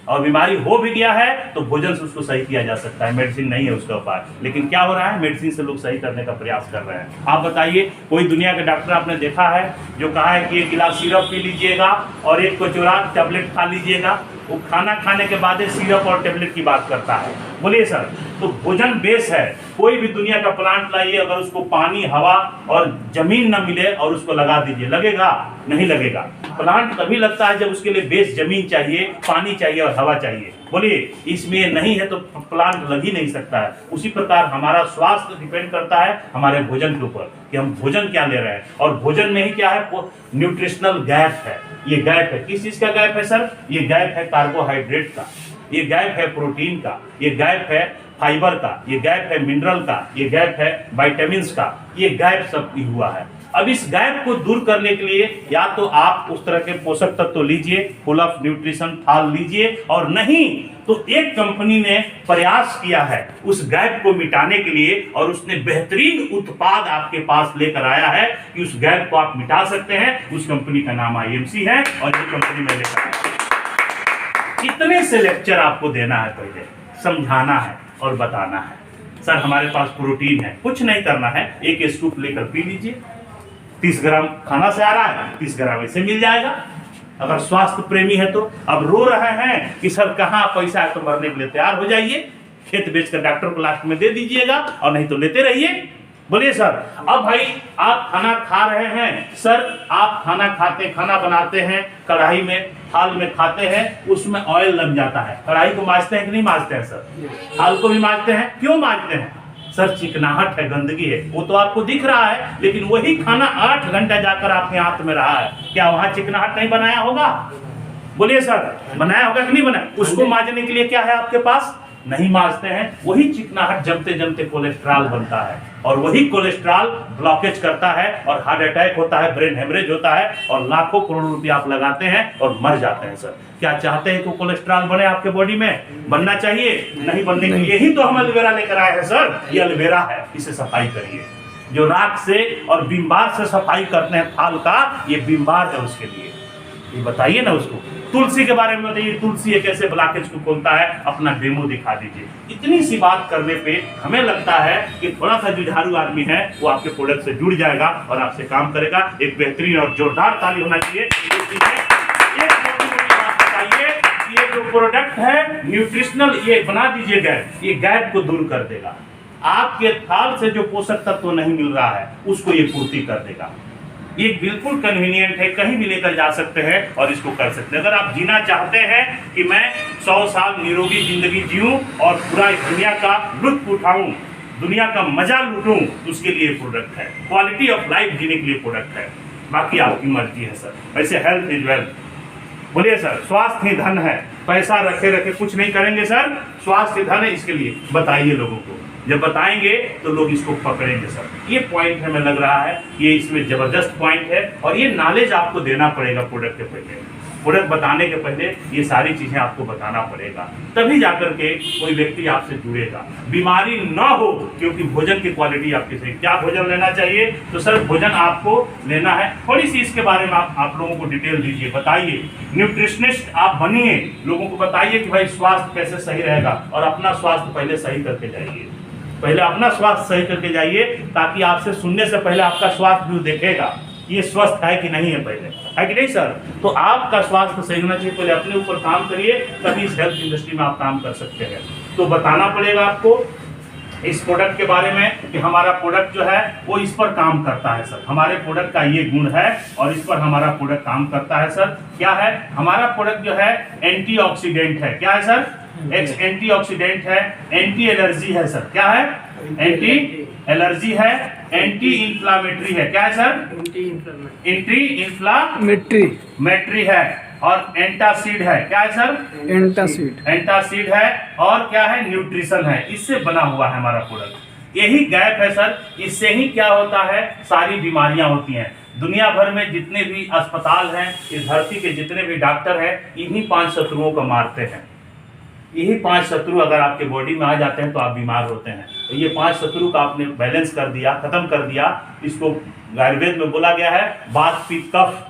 A: और बीमारी हो भी गया है तो भोजन से उसको सही किया जा सकता है, मेडिसिन नहीं है उसका उपाय। लेकिन क्या हो रहा है, मेडिसिन से लोग सही करने का प्रयास कर रहे हैं। आप बताइए, कोई दुनिया के डॉक्टर आपने देखा है जो कहा है कि 1 गिलास सिरप पी लीजिएगा और 1 कटोरा टैबलेट खा लीजिएगा? वो खाना खाने के बाद सिरप और टैबलेट की बात करता है। बोलिए सर, तो भोजन बेस है। कोई भी दुनिया का प्लांट लाइए, अगर उसको पानी, हवा और जमीन न मिले और उसको लगा दीजिए, लगेगा? नहीं लगेगा। प्लांट तभी लगता है जब उसके लिए बेस जमीन चाहिए, पानी चाहिए और हवा चाहिए। बोलिए, इसमें नहीं है तो प्लांट लग ही नहीं सकता है। उसी प्रकार हमारा स्वास्थ्य डिपेंड करता है हमारे भोजन के ऊपर, कि हम भोजन क्या ले रहे हैं। और भोजन में ही क्या है, न्यूट्रिशनल गैप है। ये गैप है, किस चीज का गैप है सर? ये गैप है कार्बोहाइड्रेट का, ये गैप है प्रोटीन का, ये गैप है फाइबर का, ये गैप है मिनरल का, ये गैप है विटामिन्स का, ये गैप सब हुआ है। अब इस गैप को दूर करने के लिए या तो आप उस तरह के पोषक तत्व लीजिए, फुल ऑफ न्यूट्रिशन थाल लीजिए, और नहीं तो एक कंपनी ने प्रयास किया है उस गैप को मिटाने के लिए, और उसने बेहतरीन उत्पाद आपके पास लेकर आया है कि उस गैप को आप मिटा सकते हैं। उस कंपनी का नाम IMC है, और ये कंपनी में लेकर आया। इतने से लेक्चर आपको देना है, पहले समझाना है और बताना है। सर हमारे पास प्रोटीन है, कुछ नहीं करना है, 1 स्कूप लेकर पी लीजिए। 30 ग्राम खाना से आ रहा है, 30 ग्राम ऐसे मिल जाएगा। अगर स्वास्थ्य प्रेमी है तो अब रो रहे हैं कि सर कहाँ पैसा है, तो मरने के लिए तैयार हो जाइए, खेत बेचकर डॉक्टर को लास्ट में दे दीजिएगा, और नहीं तो लेते रहिए। बोलिए सर, अब भाई आप खाना खा रहे हैं, सर आप खाना बनाते हैं, कढ़ाई में थाल में खाते हैं, उसमें ऑयल लग जाता है। कढ़ाई को मांजते हैं कि नहीं मांजते हैं सर? थाल को भी मांजते हैं। क्यों मांजते हैं सर? चिकनाहट है, गंदगी है, वो तो आपको दिख रहा है, लेकिन वही खाना 8 घंटा जाकर आपके हाथ में रहा है, क्या वहां चिकनाहट नहीं बनाया होगा? बोलिए सर, बनाया होगा कि नहीं बनाया? उसको मांजने के लिए क्या है आपके पास? नहीं मांजते हैं। वही चिकनाहट जमते जमते कोलेस्ट्रॉल बनता है, और वही कोलेस्ट्रॉल ब्लॉकेज करता है, और हार्ट अटैक होता है, ब्रेन हेमरेज होता है, और लाखों करोड़ों रुपया आप लगाते हैं और मर जाते हैं। सर क्या चाहते हैं कि कोलेस्ट्रॉल बने आपके बॉडी में? बनना चाहिए? नहीं बनने के लिए ही तो हम एलोवेरा लेकर आए हैं सर। ये एलोवेरा है, इसे सफाई करिए। जो राख से और विम बार से सफाई करते हैं थाल का, ये विम बार है उसके लिए। ये बताइए ना उसको। तुलसी के बारे में बताइए, तुलसी ये कैसे ब्लॉकेज को खोलता है, अपना डेमो दिखा दीजिए। इतनी सी बात करने पे हमें लगता है कि थोड़ा सा जुझारू आदमी है वो आपके प्रोडक्ट से जुड़ जाएगा और आपसे काम करेगा। एक बेहतरीन और जोरदार ताली होना चाहिए। ये जो प्रोडक्ट है न्यूट्रिशनल, ये बना दीजिए गैप, ये गैप को दूर कर देगा। आपके थाल से जो पोषक तत्व नहीं मिल रहा है उसको ये पूर्ति कर देगा। ये बिल्कुल कन्वीनियंट है, कहीं भी लेकर जा सकते हैं और इसको कर सकते हैं। अगर आप जीना चाहते हैं कि मैं 100 साल निरोगी जिंदगी जीऊं और पूरा इस दुनिया का लुत्फ उठाऊं, दुनिया का मजा लूटूं उसके लिए प्रोडक्ट है, क्वालिटी ऑफ लाइफ जीने के लिए प्रोडक्ट है। बाकी आपकी मर्जी है सर। वैसे हेल्थ इज वेल्थ, बोलिए सर, स्वास्थ्य ही धन है। पैसा रखे रखे कुछ नहीं करेंगे सर, स्वास्थ्य धन है, इसके लिए बताइए लोगों को। जब बताएंगे तो लोग इसको पकड़ेंगे सर। ये पॉइंट हमें लग रहा है, ये इसमें जबरदस्त पॉइंट है और ये नॉलेज आपको देना पड़ेगा प्रोडक्ट के पहले, प्रोडक्ट बताने के पहले ये सारी चीजें आपको बताना पड़ेगा, तभी जाकर के कोई व्यक्ति आपसे जुड़ेगा। बीमारी ना हो, क्योंकि भोजन की क्वालिटी आपके सही। क्या भोजन लेना चाहिए? तो सर भोजन आपको लेना है, थोड़ी सी इसके बारे में आप लोगों को डिटेल दीजिए, बताइए। न्यूट्रिशनिस्ट आप बनिए, लोगों को बताइए कि भाई स्वास्थ्य कैसे सही रहेगा, और अपना स्वास्थ्य पहले सही करके जाइए। पहले अपना स्वास्थ्य सही करके जाइए, ताकि आपसे सुनने से पहले आपका स्वास्थ्य भी देखेगा ये स्वस्थ है कि नहीं है, पहले है कि नहीं सर। तो आपका स्वास्थ्य सही होना चाहिए, पहले अपने ऊपर काम करिए, तभी इस हेल्थ इंडस्ट्री में आप काम कर सकते हैं। तो बताना पड़ेगा आपको इस प्रोडक्ट के बारे में कि हमारा प्रोडक्ट जो है वो इस पर काम करता है सर, हमारे प्रोडक्ट का ये गुण है और इस पर हमारा प्रोडक्ट काम करता है सर। क्या है हमारा प्रोडक्ट? जो है एंटीऑक्सीडेंट है। क्या है सर? एंटीऑक्सीडेंट है, एंटी एलर्जी है सर। क्या है? एंटी एलर्जी है, एंटी इंफ्लामेटरी है। क्या है सर? एंटी इंफ्लामेटरी है, और एंटासिड है। क्या है सर? एंटासिड है, और क्या है? न्यूट्रिशन है। इससे बना हुआ है हमारा प्रोडक्ट। यही गैप है सर, इससे ही क्या होता है, सारी बीमारियां होती हैं। दुनिया भर में जितने भी अस्पताल हैं, इस धरती के जितने भी डॉक्टर हैं, इन्हीं 5 शत्रुओं को मारते हैं। यही 5 शत्रु अगर आपके बॉडी में आ जाते हैं तो आप बीमार होते हैं। तो ये 5 शत्रु का आपने बैलेंस कर दिया, खत्म कर दिया। इसको आयुर्वेद में बोला गया है वात पित्त कफ,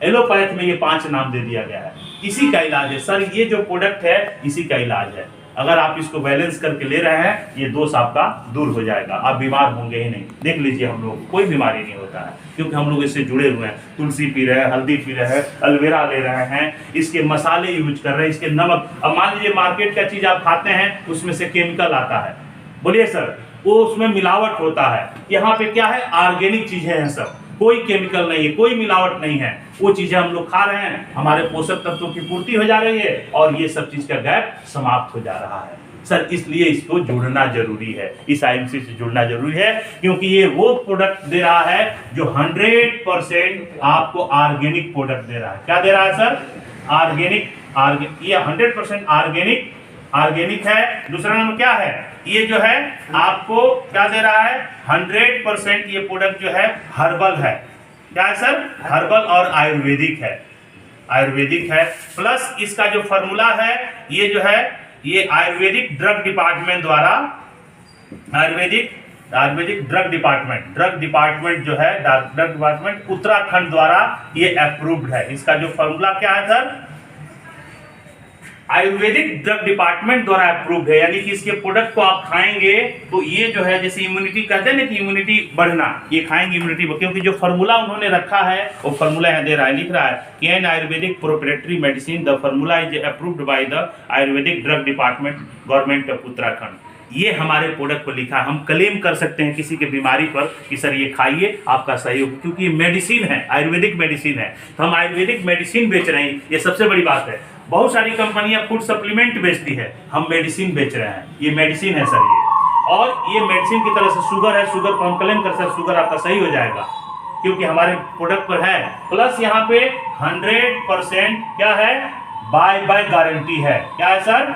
A: एलोपैथ में ये 5 नाम दे दिया गया है। इसी का इलाज है सर, ये जो प्रोडक्ट है इसी का इलाज है। अगर आप इसको बैलेंस करके ले रहे हैं, ये दोष आपका दूर हो जाएगा, आप बीमार होंगे ही नहीं। देख लीजिए, हम लोग कोई बीमारी नहीं होता है, क्योंकि हम लोग इससे जुड़े हुए हैं। तुलसी पी रहे हैं, हल्दी पी रहे हैं, एलोवेरा ले रहे हैं, इसके मसाले यूज कर रहे हैं, इसके नमक। अब मान लीजिए मार्केट का चीज आप खाते हैं, उसमें से केमिकल आता है, बोलिए सर, वो उसमें मिलावट होता है। यहाँ पे क्या है? ऑर्गेनिक चीजें हैं सब, कोई केमिकल नहीं है, कोई मिलावट नहीं है। वो चीजें हम लोग खा रहे हैं, हमारे पोषक तत्वों की पूर्ति हो जा रही है, और ये सब चीज का गैप समाप्त हो जा रहा है सर। इसलिए इसको जुड़ना जरूरी है, इस आईएमसी से जुड़ना जरूरी है, क्योंकि ये वो प्रोडक्ट दे रहा है जो 100% आपको ऑर्गेनिक प्रोडक्ट दे रहा है। क्या दे रहा है सर? ऑर्गेनिक। ये 100% ऑर्गेनिक है। दूसरा नंबर क्या है? ये जो है आपको क्या दे रहा है? 100% ये प्रोडक्ट जो है हर्बल है। क्या है सर? हर्बल और आयुर्वेदिक है, आयुर्वेदिक है। प्लस इसका जो फॉर्मूला है, ये जो है ये आयुर्वेदिक ड्रग डिपार्टमेंट द्वारा, आयुर्वेदिक ड्रग डिपार्टमेंट जो है, ड्रग डिपार्टमेंट उत्तराखंड द्वारा ये अप्रूव्ड है। इसका जो फॉर्मूला क्या है सर? आयुर्वेदिक ड्रग डिपार्टमेंट द्वारा अप्रूव्ड है। यानी कि इसके प्रोडक्ट को आप खाएंगे तो ये जो है, जैसे इम्यूनिटी कहते हैं ना कि इम्यूनिटी बढ़ना, ये खाएंगे इम्यूनिटी, क्योंकि जो फॉर्मूला उन्होंने रखा है वो फॉर्मूला यहाँ दे रहा है, लिख रहा है कि an ayurvedic proprietary medicine the formula is approved by the ayurvedic drug department government of Uttarakhand. ये हमारे प्रोडक्ट पर लिखा है। हम क्लेम कर सकते हैं किसी के बीमारी पर कि सर ये खाइए, आपका सही होगा, क्योंकि ये मेडिसिन है, आयुर्वेदिक मेडिसिन है। तो हम आयुर्वेदिक मेडिसिन बेच रहे हैं, ये सबसे बड़ी बात है। बहुत सारी कंपनियां फूड सप्लीमेंट बेचती है, हम मेडिसिन बेच रहे हैं। ये मेडिसिन है सर ये, और ये मेडिसिन की तरह से शुगर है, शुगर को हम क्लेम कर सकते हैं, शुगर आपका सही हो जाएगा, क्योंकि हमारे प्रोडक्ट पर है। प्लस यहाँ पे 100% क्या है? बाय गारंटी है। क्या है सर?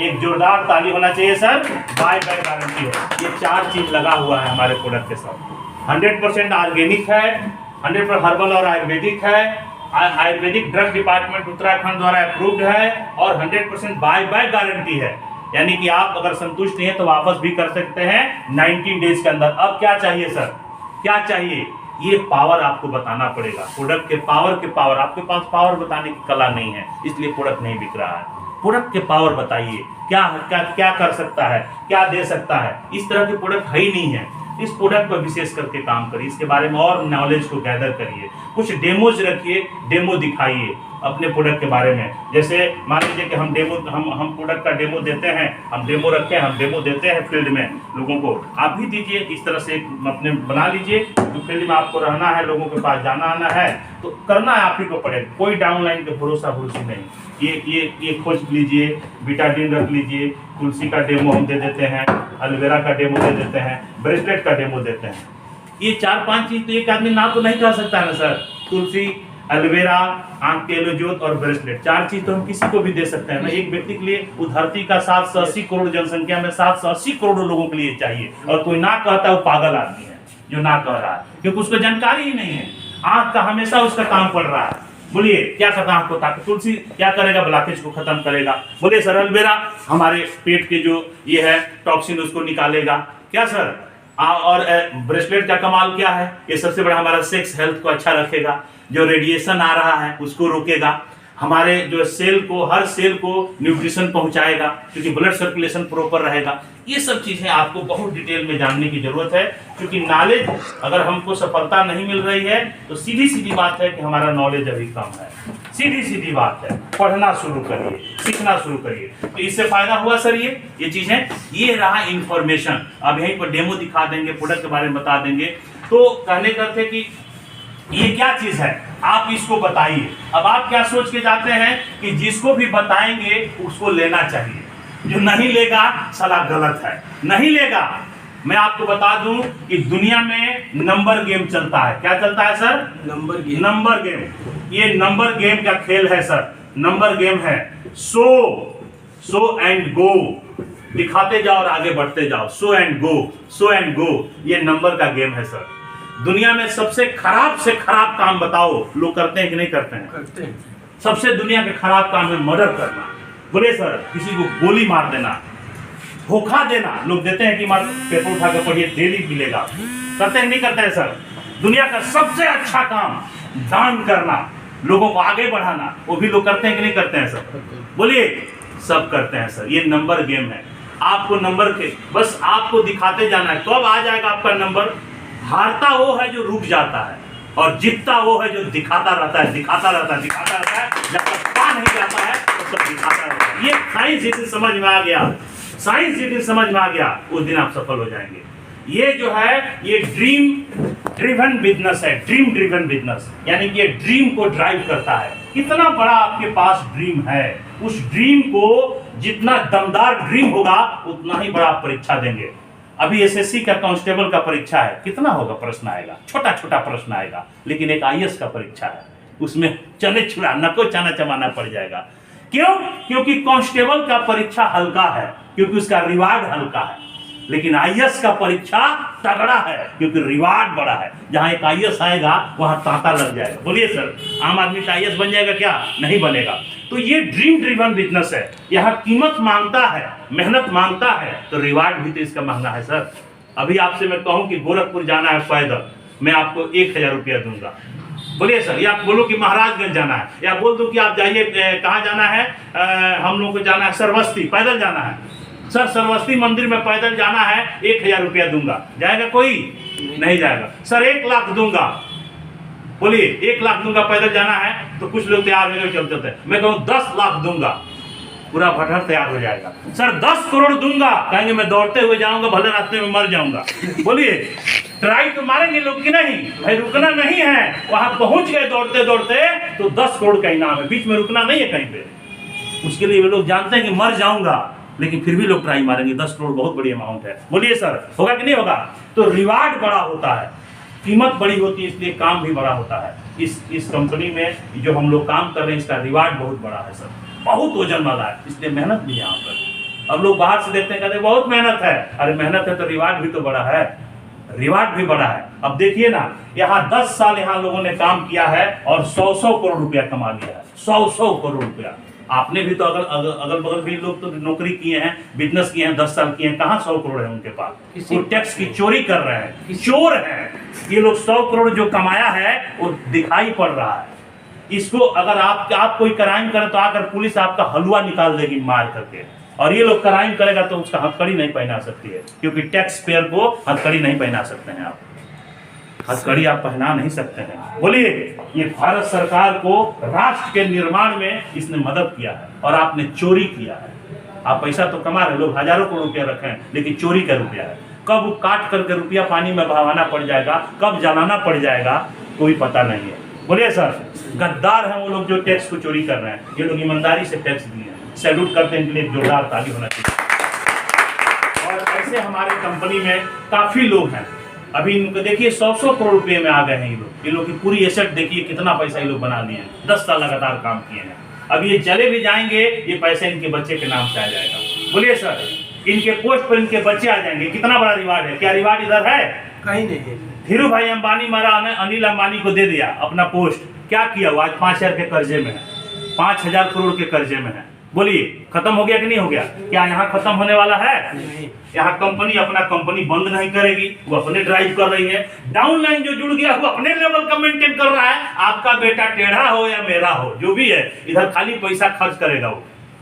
A: एक जोरदार ताली होना चाहिए सर, बाय गारंटी है। ये 4 चीज लगा हुआ है हमारे प्रोडक्ट के साथ। 100% ऑर्गेनिक है, 100% हर्बल और आयुर्वेदिक है, आयुर्वेदिक ड्रग डिपार्टमेंट उत्तराखंड द्वारा अप्रूव्ड है, और 100% बाय गारंटी है। यानी कि आप अगर संतुष्ट नहीं है तो वापस भी कर सकते हैं 19 डेज के अंदर। अब क्या चाहिए सर? क्या चाहिए? ये पावर आपको बताना पड़ेगा, प्रोडक्ट के पावर। आपके पास पावर बताने की कला नहीं है, इसलिए प्रोडक्ट नहीं बिक रहा है। प्रोडक्ट के पावर बताइए, क्या कर सकता है, क्या दे सकता है। इस तरह के प्रोडक्ट है ही नहीं है। इस प्रोडक्ट पर विशेष करके काम करिए, इसके बारे में और नॉलेज को गैदर करिए, कुछ डेमोज रखिए, डेमो दिखाइए, अपने प्रोडक्ट के बारे में। जैसे मान लीजिए कि हम प्रोडक्ट का डेमो देते हैं, हम डेमो रखते हैं, हम डेमो देते हैं फील्ड में लोगों को, आप भी दीजिए। इस तरह से अपने बना लीजिए, तो फील्ड में आपको रहना है, लोगों के पास जाना आना है, तो करना है आप ही को पड़ेगा। कोई डाउनलाइन के भरोसा नहीं। ये खोज लीजिए, बीटाडीन रख लीजिए, तुलसी का डेमो हम दे देते हैं, एलोवेरा का डेमो दे देते हैं, ब्रेसलेट का डेमो देते हैं। ये 4-5 चीज तो एक आदमी ना तो नहीं कर सकता है ना सर। तुलसी, एलोवेरा, आंख के एलोजोत और ब्रेसलेट, 4 चीज तो हम किसी को भी दे सकते हैं ना। एक व्यक्ति के लिए वो धरती का 780 करोड़ जनसंख्या में 780 करोड़ लोगों के लिए चाहिए, और कोई ना कहता है वो पागल आदमी है जो ना कह रहा है, क्योंकि उसको जानकारी ही नहीं है। आंख का हमेशा उसका काम पड़ रहा है। बोलिए क्या करता है आंख को ताकि, तुलसी क्या करेगा, ब्लॉकेज को खत्म करेगा। बोलिए सर एलोवेरा हमारे पेट के जो ये है टॉक्सिन उसको निकालेगा। क्या सर? और ब्रेसलेट का कमाल क्या है, ये सबसे बड़ा हमारा सेक्स हेल्थ को अच्छा रखेगा, जो रेडिएशन आ रहा है उसको रोकेगा, हमारे जो सेल को, हर सेल को न्यूट्रिशन पहुंचाएगा, क्योंकि ब्लड सर्कुलेशन प्रॉपर रहेगा। ये सब चीजें आपको बहुत डिटेल में जानने की जरूरत है, क्योंकि नॉलेज अगर हमको सफलता नहीं मिल रही है तो सीधी सीधी बात है कि हमारा नॉलेज अभी कम है। सीधी सीधी बात है, पढ़ना शुरू करिए, सीखना शुरू करिए, तो इससे फायदा हुआ सर। ये चीजें, ये रहा इंफॉर्मेशन। अब यहीं पर डेमो दिखा देंगे, प्रोडक्ट के बारे में बता देंगे। तो कहने का थे कि ये क्या चीज है, आप इसको बताइए। अब आप क्या सोच के जाते हैं कि जिसको भी बताएंगे उसको लेना चाहिए, जो नहीं लेगा साला गलत है, नहीं लेगा। मैं आपको बता दूं कि दुनिया में नंबर गेम चलता है। क्या चलता है सर? Number game. ये नंबर गेम का खेल है सर, नंबर गेम है। सो एंड गो, दिखाते जाओ और आगे बढ़ते जाओ। सो एंड गो, ये नंबर का गेम है सर। दुनिया में सबसे खराब से खराब काम बताओ, लोग करते हैं कि नहीं करते हैं? करते हैं। सबसे दुनिया के खराब काम है मर्डर करना। बोले सर, किसी को गोली मार देना, धोखा देना। लोग देते हैं कि मार, पेपर उठा कर पढ़िए, डेली मिलेगा। करते हैं नहीं करते हैं सर? दुनिया का सबसे अच्छा काम दान करना, लोगों को आगे बढ़ाना, वो भी लोग करते हैं कि नहीं करते हैं सर? बोलिए, सब करते हैं सर। ये नंबर गेम है। आपको नंबर के बस आपको दिखाते जाना है, कब आ जाएगा आपका नंबर। हारता वो है जो रुक जाता है, और जीतता वो है जो दिखाता रहता है। जब तक पा नहीं जाता है तब तक दिखाता रहता है। ये साइंस जिस दिन समझ में आ गया, उस दिन आप सफल हो जाएंगे। ये जो है, ये ड्रीम ड्रिवन बिजनेस है। ड्रीम ड्रिवन बिजनेस यानी कि ये ड्रीम को ड्राइव करता है। कितना बड़ा आपके पास ड्रीम है, उस ड्रीम को जितना दमदार ड्रीम होगा उतना ही बड़ा परीक्षा देंगे। अभी एसएससी का कांस्टेबल का परीक्षा है, कितना होगा प्रश्न आएगा, छोटा छोटा प्रश्न आएगा। लेकिन एक आईएएस का परीक्षा है, उसमें चने छुड़ा नको चाना चबाना पड़ जाएगा। क्यों? क्योंकि कांस्टेबल का परीक्षा हल्का है, क्योंकि उसका रिवार्ड हल्का है। लेकिन आईएएस का परीक्षा तगड़ा है, क्योंकि रिवार्ड बड़ा है। जहां एक आईएएस आएगा वहां तांता लग जाएगा। बोलिए सर, आम आदमी का आईएएस बन जाएगा क्या? नहीं बनेगा। तो ये ड्रीम ड्रिवन बिजनेस है। यहाँ कीमत मांगता है, मेहनत मांगता है, तो रिवार्ड भी तो इसका महंगा है सर। अभी आपसे मैं कहूँ कि गोरखपुर जाना है पैदल, मैं आपको 1000 रुपया दूंगा। बोलिए सर, या आप बोलो कि महाराजगंज जाना है, या बोल दो कि आप जाइए कहाँ जाना है, हम लोग को जाना है सरवस्ती, पैदल जाना है सर। सरवस्ती मंदिर में पैदल जाना है, 1000 रुपया दूंगा। जाएगा कोई? नहीं जाएगा। सर 1 लाख दूंगा। बोलिए, 1 लाख दूंगा, पैदल जाना है, तो कुछ लोग तैयार हो चलते थे। मैं कहूँ 10 लाख दूंगा, पूरा भटर तैयार हो जाएगा। सर 10 करोड़ दूंगा, कहेंगे मैं दौड़ते हुए जाऊंगा, भले रास्ते में मर जाऊंगा। बोलिए, ट्राई तो मारेंगे लोग कि नहीं? भाई रुकना नहीं है, वहां पहुंच गए दौड़ते दौड़ते तो 10 करोड़ का इनाम है, बीच में रुकना नहीं है कहीं पे। उसके लिए वे लोग जानते हैं कि मर जाऊंगा, लेकिन फिर भी लोग ट्राई मारेंगे। 10 करोड़ बहुत बड़ी अमाउंट है। बोलिए सर, होगा कि नहीं होगा? तो रिवार्ड बड़ा होता है, कीमत बड़ी होती है, इसलिए काम भी बड़ा होता है। इस कंपनी में जो हम लोग काम कर रहे हैं, इसका रिवार्ड बहुत बड़ा है सर, बहुत वजन वाला है, इसलिए मेहनत भी यहाँ पर। अब लोग बाहर से देखते हैं, कहते हैं बहुत मेहनत है। अरे मेहनत है तो रिवार्ड भी तो बड़ा है, रिवार्ड भी बड़ा है। अब देखिए ना, यहाँ 10 साल यहाँ लोगों ने काम किया है और 100 करोड़ रुपया कमा लिया है। 100 करोड़ रुपया। आपने भी तो अगल बगल भी लोग तो नौकरी किए हैं, बिजनेस किए हैं, 10 साल किए हैं, कहाँ 100 करोड़ है उनके पास? वो टैक्स की चोरी कर रहे हैं, चोर हैं ये लोग। 100 करोड़ जो कमाया है वो दिखाई पड़ रहा है। इसको अगर आप कोई क्राइम करे तो आकर पुलिस आपका हलवा निकाल देगी मार करके, और ये लोग क्राइम करेगा तो उसका हथकड़ी नहीं पहना सकती है, क्योंकि टैक्स पेयर को हथकड़ी नहीं पहना सकते हैं आप। हथकड़ी आप पहना नहीं सकते हैं। बोलिए, ये भारत सरकार को राष्ट्र के निर्माण में इसने मदद किया है और आपने चोरी किया है। आप पैसा तो कमा रहे, लोग हजारों करोड़ रुपया रखे हैं, लेकिन चोरी का रुपया है। कब काट करके रुपया पानी में बहाना पड़ जाएगा, कब जलाना पड़ जाएगा, कोई पता नहीं है। बोलिए सर, गद्दार हैं वो लोग जो टैक्स को चोरी कर रहे हैं। ये लोग ईमानदारी से टैक्स दिए हैं, सैल्यूट करते हैं, इनके लिए एक जोरदार ताली होना चाहिए। और ऐसे हमारे कंपनी में काफी लोग हैं, अभी इनको देखिए 100 करोड़ रुपए में आ गए हैं ये लोग की पूरी एसेट देखिए कितना पैसा ये लोग बना लिए हैं। 10 साल लगातार काम किए हैं। अब ये चले भी जाएंगे, ये पैसे इनके बच्चे के नाम से आ जाएगा। बोलिए सर, इनके पोस्ट पर इनके बच्चे आ जाएंगे, कितना बड़ा रिवार्ड है। क्या रिवार्ड इधर है? कहीं नहीं है। धीरू भाई अंबानी मारा अनिल अंबानी को दे दिया अपना पोस्ट, क्या किया वो? आज 5000 के कर्जे में है, 5000 करोड़ के कर्जे में है। बोलिए, खत्म हो गया कि नहीं हो गया? क्या यहाँ खत्म होने वाला है? नहीं। यहाँ कंपनी अपना कंपनी बंद नहीं करेगी, वो अपने ड्राइव कर रही है। डाउनलाइन जो जुड़ गया वो अपने लेवल का मेंटेन कर रहा है। आपका बेटा टेढ़ा हो या मेरा हो, जो भी है, इधर खाली पैसा खर्च करेगा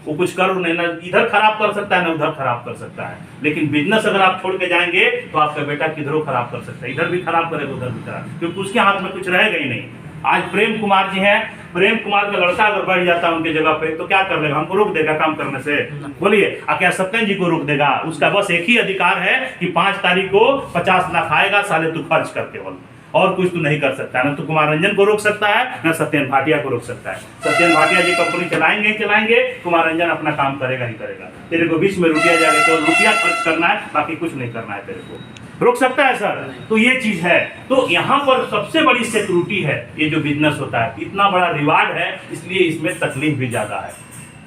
A: वो कुछ करो नहीं, ना इधर खराब कर सकता है ना उधर खराब कर सकता है। लेकिन बिजनेस अगर आप छोड़ के जाएंगे तो आपका बेटा किधरों खराब कर सकता है, इधर भी खराब करेगा उधर भी खराब, क्योंकि उसके हाथ में कुछ रहेगा ही नहीं। आज प्रेम कुमार जी हैं, प्रेम कुमार का लड़का अगर बढ़ जाता है उनके जगह पे तो क्या कर लेगा? हमको रोक देगा काम करने से? बोलिए, क्या सत्येंद्र जी को रोक देगा? उसका बस एक ही अधिकार है कि 5 तारीख को 50 लाख आएगा, साले तू खर्च करके बोल, और कुछ तू नहीं कर सकता। ना तो कुमार रंजन को रोक सकता है, ना सत्येंद्र भाटिया को रोक सकता है। सत्येंद्र भाटिया जी कंपनी चलाएंगे ही चलाएंगे, कुमार रंजन अपना काम करेगा ही करेगा। तेरे को बीच में रुपया जाएगा तो रुपया खर्च करना है, बाकी कुछ नहीं करना है। तेरे को रोक सकता है सर? तो ये चीज है। तो यहाँ पर सबसे बड़ी सिक्योरिटी है ये जो बिजनेस होता है, इतना बड़ा रिवार्ड है, इसलिए इसमें तकलीफ भी ज्यादा है।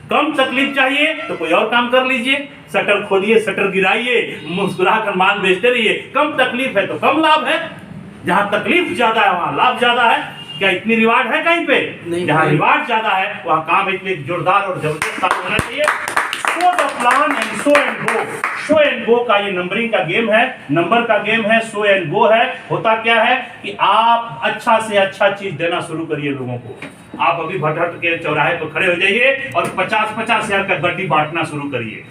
A: कम तकलीफ चाहिए तो कोई और काम कर लीजिए, शटर खोलिए, शटर गिराइए, मुस्कुरा कर माल बेचते रहिए। कम तकलीफ है तो कम लाभ है, जहाँ तकलीफ ज्यादा है वहाँ लाभ ज्यादा है। क्या इतनी रिवार्ड है कहीं पे? जहाँ रिवार्ड ज्यादा है वहाँ काम इसलिए जोरदार और जबरदस्त काम होना चाहिए। Show the plan and show and go. Show and go का ये नंबरिंग का गेम है, नंबर का गेम है, शो एंड गो है। होता क्या है कि आप अच्छा से अच्छा चीज देना शुरू करिए लोगों को। आप अभी भटहट के चौराहे पर खड़े हो जाइए और 50-50 हजार का गड्डी बांटना शुरू करिए।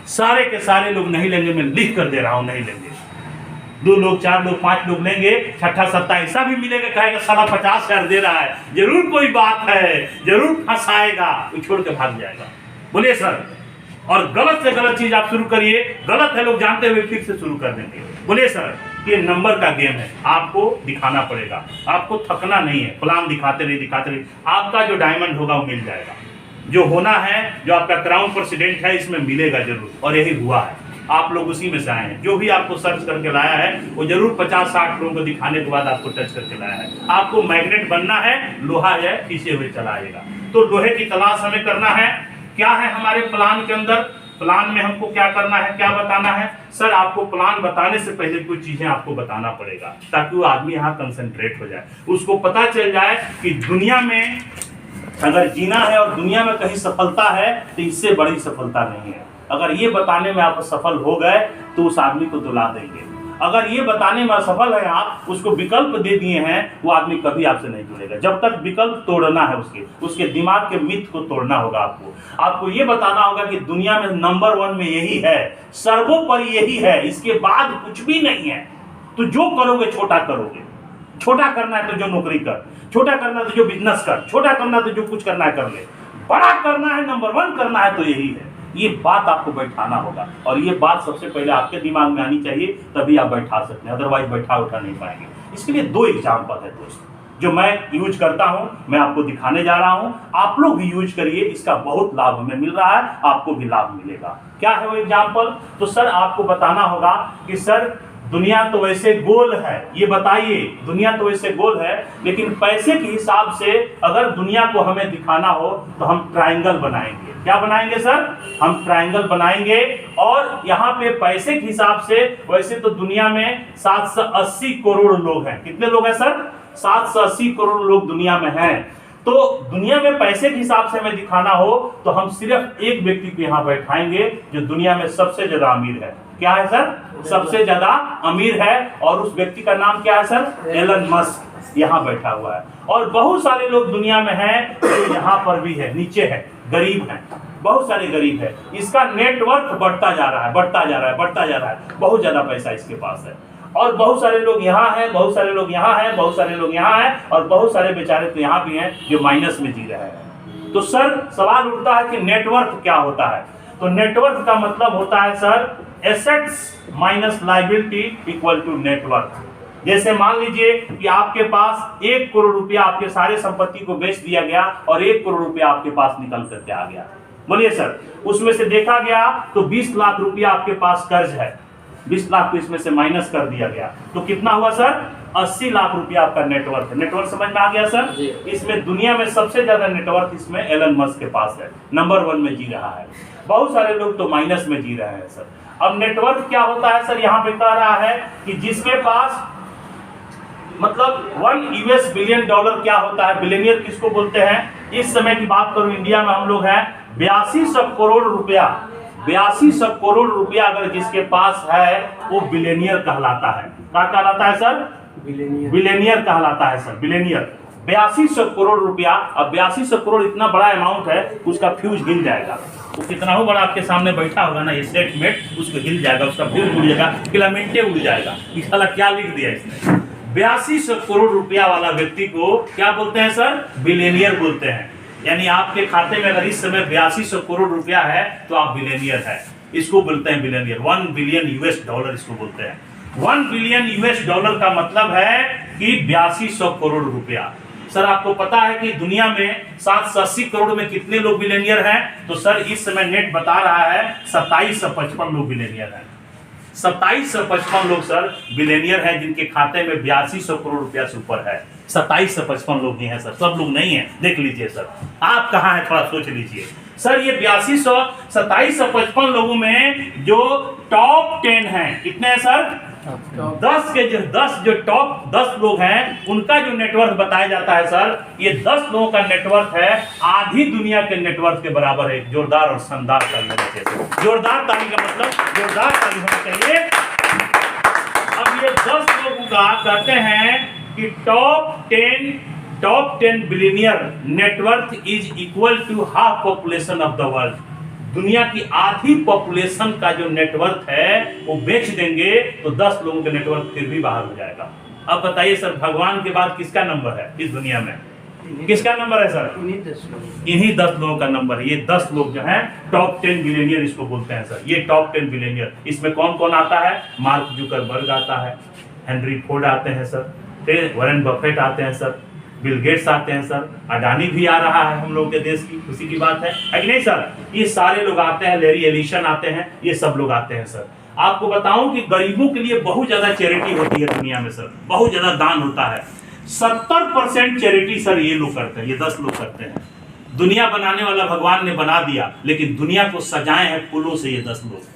A: सारे के सारे लोग नहीं लेंगे, मैं लिख कर दे रहा हूं, नहीं लेंगे। 2 लोग, 4 लोग, 5 लोग लेंगे, छठा सत्ता ऐसा भी मिलेगा, कहेगा साला 50 हजार दे रहा है, जरूर कोई बात है, जरूर फंसाएगा, वो छोड़ के भाग जाएगा। बोलिए सर, और गलत से गलत चीज आप शुरू करिए, गलत है लोग जानते हुए फिर से शुरू कर देंगे। बोलिए सर, ये नंबर का गेम है, आपको दिखाना पड़ेगा, आपको थकना नहीं है, प्लान दिखाते रहिए। आपका जो डायमंड होगा वो मिल जाएगा, जो होना है, जो आपका क्राउन प्रेसिडेंट है इसमें मिलेगा जरूर, और यही हुआ है। आप लोग उसी में से आए हैं। जो भी आपको सर्च करके लाया है वो जरूर 50-60 लोगों को दिखाने के बाद आपको टच करके लाया है। आपको मैग्नेट बनना है, लोहा है खींचे हुए चला आएगा। तो लोहे की तलाश हमें करना है। क्या है हमारे प्लान के अंदर? प्लान में हमको क्या करना है, क्या बताना है? सर, आपको प्लान बताने से पहले कुछ चीजें आपको बताना पड़ेगा, ताकि वो आदमी यहाँ कंसंट्रेट हो जाए, उसको पता चल जाए कि दुनिया में अगर जीना है और दुनिया में कहीं सफलता है तो इससे बड़ी सफलता नहीं है। अगर ये बताने में आप सफल हो गए तो उस आदमी को दुला देंगे। अगर ये बताने में असफल है, आप उसको विकल्प दे दिए हैं, वो आदमी कभी आपसे नहीं जुड़ेगा। जब तक विकल्प तोड़ना है, उसके दिमाग के मिथ को तोड़ना होगा। आपको ये बताना होगा कि दुनिया में नंबर 1 में यही है, सर्वोपरि यही है, इसके बाद कुछ भी नहीं है। तो जो करोगे छोटा करोगे, छोटा करना है तो जो नौकरी कर, छोटा करना है तो जो बिजनेस कर, छोटा करना है तो जो कुछ करना है कर ले, बड़ा करना है, नंबर 1 करना है तो यही है। ये बात आपको बैठाना होगा, और ये बात सबसे पहले आपके दिमाग में आनी चाहिए, तभी आप बैठा सकते हैं, अदरवाइज बैठा उठा नहीं पाएंगे। इसके लिए 2 एग्जाम्पल है दोस्त, जो मैं यूज करता हूं, मैं आपको दिखाने जा रहा हूं। आप लोग भी यूज करिए, इसका बहुत लाभ हमें मिल रहा है, आपको भी लाभ मिलेगा। क्या है वो एग्जाम्पल? तो सर, आपको बताना होगा कि सर दुनिया तो वैसे गोल है, ये बताइए, दुनिया तो वैसे गोल है, लेकिन पैसे के हिसाब से अगर दुनिया को हमें दिखाना हो तो हम ट्रायंगल बनाएंगे। क्या बनाएंगे सर? हम ट्रायंगल बनाएंगे। और यहाँ पे पैसे के हिसाब से वैसे तो दुनिया में 780 करोड़ लोग हैं। कितने लोग हैं सर? 780 करोड़ लोग दुनिया में हैं। तो दुनिया में पैसे के हिसाब से हमें दिखाना हो तो हम सिर्फ एक व्यक्ति को यहाँ बैठाएंगे जो दुनिया में सबसे ज्यादा अमीर है। क्या है सर? सबसे ज्यादा अमीर है, और उस व्यक्ति का नाम क्या है सर? एलन मस्क यहाँ बैठा हुआ है। और बहुत सारे लोग दुनिया में हैं जो यहाँ पर भी है, नीचे है, गरीब हैं, बहुत सारे गरीब है। इसका नेटवर्क बढ़ता जा रहा है, बढ़ता जा रहा है, बढ़ता जा रहा है, बहुत ज्यादा पैसा इसके पास है। और बहुत सारे लोग यहाँ हैं, बहुत सारे लोग यहाँ हैं, बहुत सारे लोग यहाँ हैं, और बहुत सारे बेचारे तो यहाँ भी हैं जो माइनस में जी रहे हैं। तो सर सवाल उठता है कि नेटवर्थ क्या होता है? तो नेटवर्थ का मतलब होता है sir assets minus liability equal to net worth. जैसे मान लीजिए कि आपके पास 1 करोड़ रुपया, आपके सारे संपत्ति को बेच दिया गया और 1 करोड़ रुपया आपके पास निकल करके आ गया। बोलिए सर, उसमें से देखा गया तो 20 लाख रुपया आपके पास कर्ज है, 20 लाख को इसमें से माइनस कर दिया गया, तो कितना हुआ सर? 80 लाख रुपया आपका नेटवर्थ है। नेटवर्थ समझ में आ गया सर? इसमें दुनिया में सबसे ज्यादा नेटवर्थ इसमें एलन मस्क के पास है, नंबर 1 में जी रहा है। बहुत सारे लोग तो माइनस में जी रहे हैं सर। अब नेटवर्थ क्या होता है सर? यहाँ पे कह रहा है कि जिसके पास मतलब $1 बिलियन क्या होता है? बिलियनियर किसको बोलते हैं? इस समय की बात करूं, इंडिया में हम लोग हैं 8200 करोड़ रुपया, 8200 करोड़ रुपया अगर जिसके पास है वो बिलियनियर कहलाता है। क्या कहलाता है सर? बिलियनियर कहलाता है सर, बिलियनियर। 8200 करोड़ रुपया। अब 8200 करोड़ इतना बड़ा अमाउंट है, उसका फ्यूज हिल जाएगा। वो कितना हो बड़ा आपके सामने बैठा होगा ना, ये सेटमेट, उसको हिल जाएगा, उसका फ्यूज उड़ जाएगा, फिलामेंटे उड़ जाएगा। इस साला क्या लिख दिया इसने? 8200 करोड़ रुपया वाला व्यक्ति को क्या बोलते हैं सर? बिलियनियर बोलते हैं। यानी आपके खाते में अगर इस समय 8200 करोड़ रुपया है तो आप बिलियनियर है, इसको बोलते हैं बिलियनियर। $1 बिलियन इसको बोलते हैं। $1 बिलियन का मतलब है कि 8200 करोड़ रुपया। सर आपको पता है कि दुनिया में 780 करोड़ में कितने लोग बिलियनियर हैं? तो सर इस समय नेट बता रहा है 2755 लोग बिलियनियर हैं। 2755 लोग सर बिलियनियर हैं जिनके खाते में 8200 करोड़ रुपया से ऊपर है। 2755 लोग ही हैं सर, सब लोग नहीं हैं। देख लीजिए सर, आप कहाँ हैं थोड़ा सोच लीजिए सर। ये 2755 लोगों में जो टॉप 10 हैं, कितने हैं सर? 10 जो टॉप 10 लोग हैं उनका जो नेटवर्थ बताया जाता है सर, ये 10 लोगों का नेटवर्थ है आधी दुनिया के नेटवर्थ के बराबर है। जोरदार और शानदार ताली होना चाहिए। जोरदार ताली का मतलब जोरदार ताली होना चाहिए। अब ये 10 लोगों का कहते हैं कि top 10 billionaire net worth is equal to half population of the world. दुनिया की आधी पॉपुलेशन का जो नेटवर्थ है वो बेच देंगे तो 10 लोगों का नेटवर्थ फिर भी बाहर हो जाएगा। अब बताइए सर, भगवान के बाद किसका नंबर है इस दुनिया में? किसका नंबर है सर? इन्हीं 10 लोगों का नंबर है। ये 10 लोग जो हैं टॉप 10 बिलियनियर इसको बोलते हैं सर। ये टॉप 10 बिलियनियर, इसमें कौन कौन आता है? मार्क जुकरबर्ग आता है, हेनरी फोर्ड आते हैं सर, फिर वॉरेन बफेट आते हैं सर, बिल गेट्स आते हैं सर, अडानी भी आ रहा है हम लोग के देश की, खुशी की बात है कि नहीं सर? ये सारे लोग आते हैं, लैरी एलिसन आते हैं, ये सब लोग आते हैं सर। आपको बताऊं कि गरीबों के लिए बहुत ज्यादा चैरिटी होती है दुनिया में सर, बहुत ज्यादा दान होता है। 70% चैरिटी सर ये लोग करते हैं, ये 10 लोग करते हैं। दुनिया बनाने वाला भगवान ने बना दिया, लेकिन दुनिया को सजाए हैं फूलों से ये 10 लोग।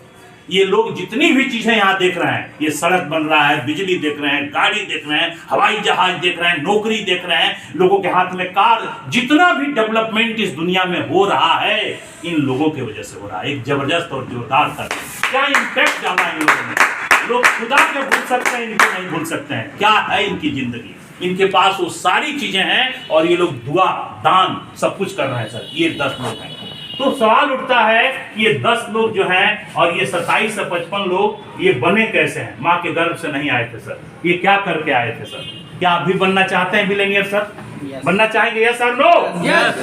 A: ये लोग जितनी भी चीजें यहाँ देख रहे हैं, ये सड़क बन रहा है, बिजली देख रहे हैं, गाड़ी देख रहे हैं, हवाई जहाज देख रहे हैं, नौकरी देख रहे हैं, लोगों के हाथ में कार, जितना भी डेवलपमेंट इस दुनिया में हो रहा है इन लोगों की वजह से हो रहा है। एक जबरदस्त और जोरदार था। क्या इम्पैक्ट डाला इन लोगों ने? लोग खुदा के भूल सकते हैं, इनको नहीं भूल सकते हैं। क्या है इनकी जिंदगी? इनके पास वो सारी चीजें हैं और ये लोग दुआ दान सब कुछ कर रहे हैं सर। ये 10 लोग हैं। तो सवाल उठता है कि ये 10 लोग जो हैं और ये 27 से 55 लोग ये बने कैसे हैं? माँ के गर्भ से नहीं आए थे सर, ये क्या करके आए थे सर? क्या आप भी बनना चाहते हैं बिलियनियर सर? बनना चाहेंगे? यस और नो?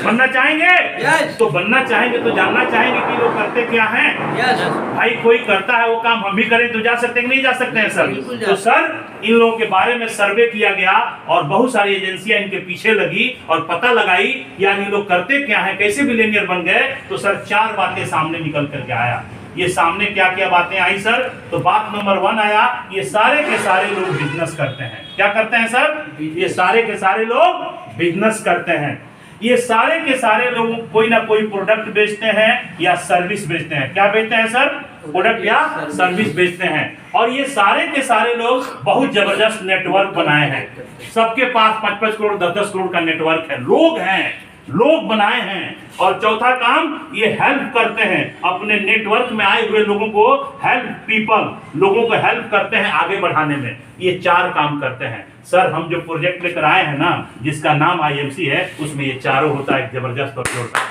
A: बनना चाहेंगे? तो बनना चाहेंगे तो जानना चाहेंगे कि लोग करते क्या हैं। भाई कोई करता है वो काम हम भी करें तो जा सकते हैं, नहीं जा सकते हैं सर? तो सर इन लोगों के बारे में सर्वे किया गया और बहुत सारी एजेंसियां इनके पीछे लगी और पता लगाई यानी लोग करते क्या है, कैसे बिलियनियर बन गए। तो सर 4 बातें सामने निकल करके आया। ये सामने क्या क्या बातें आई सर? तो बात नंबर 1 आया, ये सारे के सारे लोग बिजनेस करते हैं। क्या करते हैं सर? ये सारे के सारे लोग बिजनेस करते हैं। ये सारे के सारे लोग कोई ना कोई प्रोडक्ट बेचते हैं या सर्विस बेचते हैं। क्या बेचते हैं सर? प्रोडक्ट या सर्विस बेचते हैं। और ये सारे के सारे लोग बहुत जबरदस्त नेटवर्क बनाए हैं। सबके पास 5-5 करोड़ 10-10 करोड़ का नेटवर्क है, लोग हैं, लोग बनाए हैं। और चौथा काम ये हेल्प करते हैं, अपने नेटवर्क में आए हुए लोगों को हेल्प पीपल, लोगों को हेल्प करते हैं आगे बढ़ाने में। ये 4 काम करते हैं सर। हम जो प्रोजेक्ट लेकर आए हैं ना, जिसका नाम IMC है, उसमें ये चारों होता है, एक जबरदस्त और जोरदार।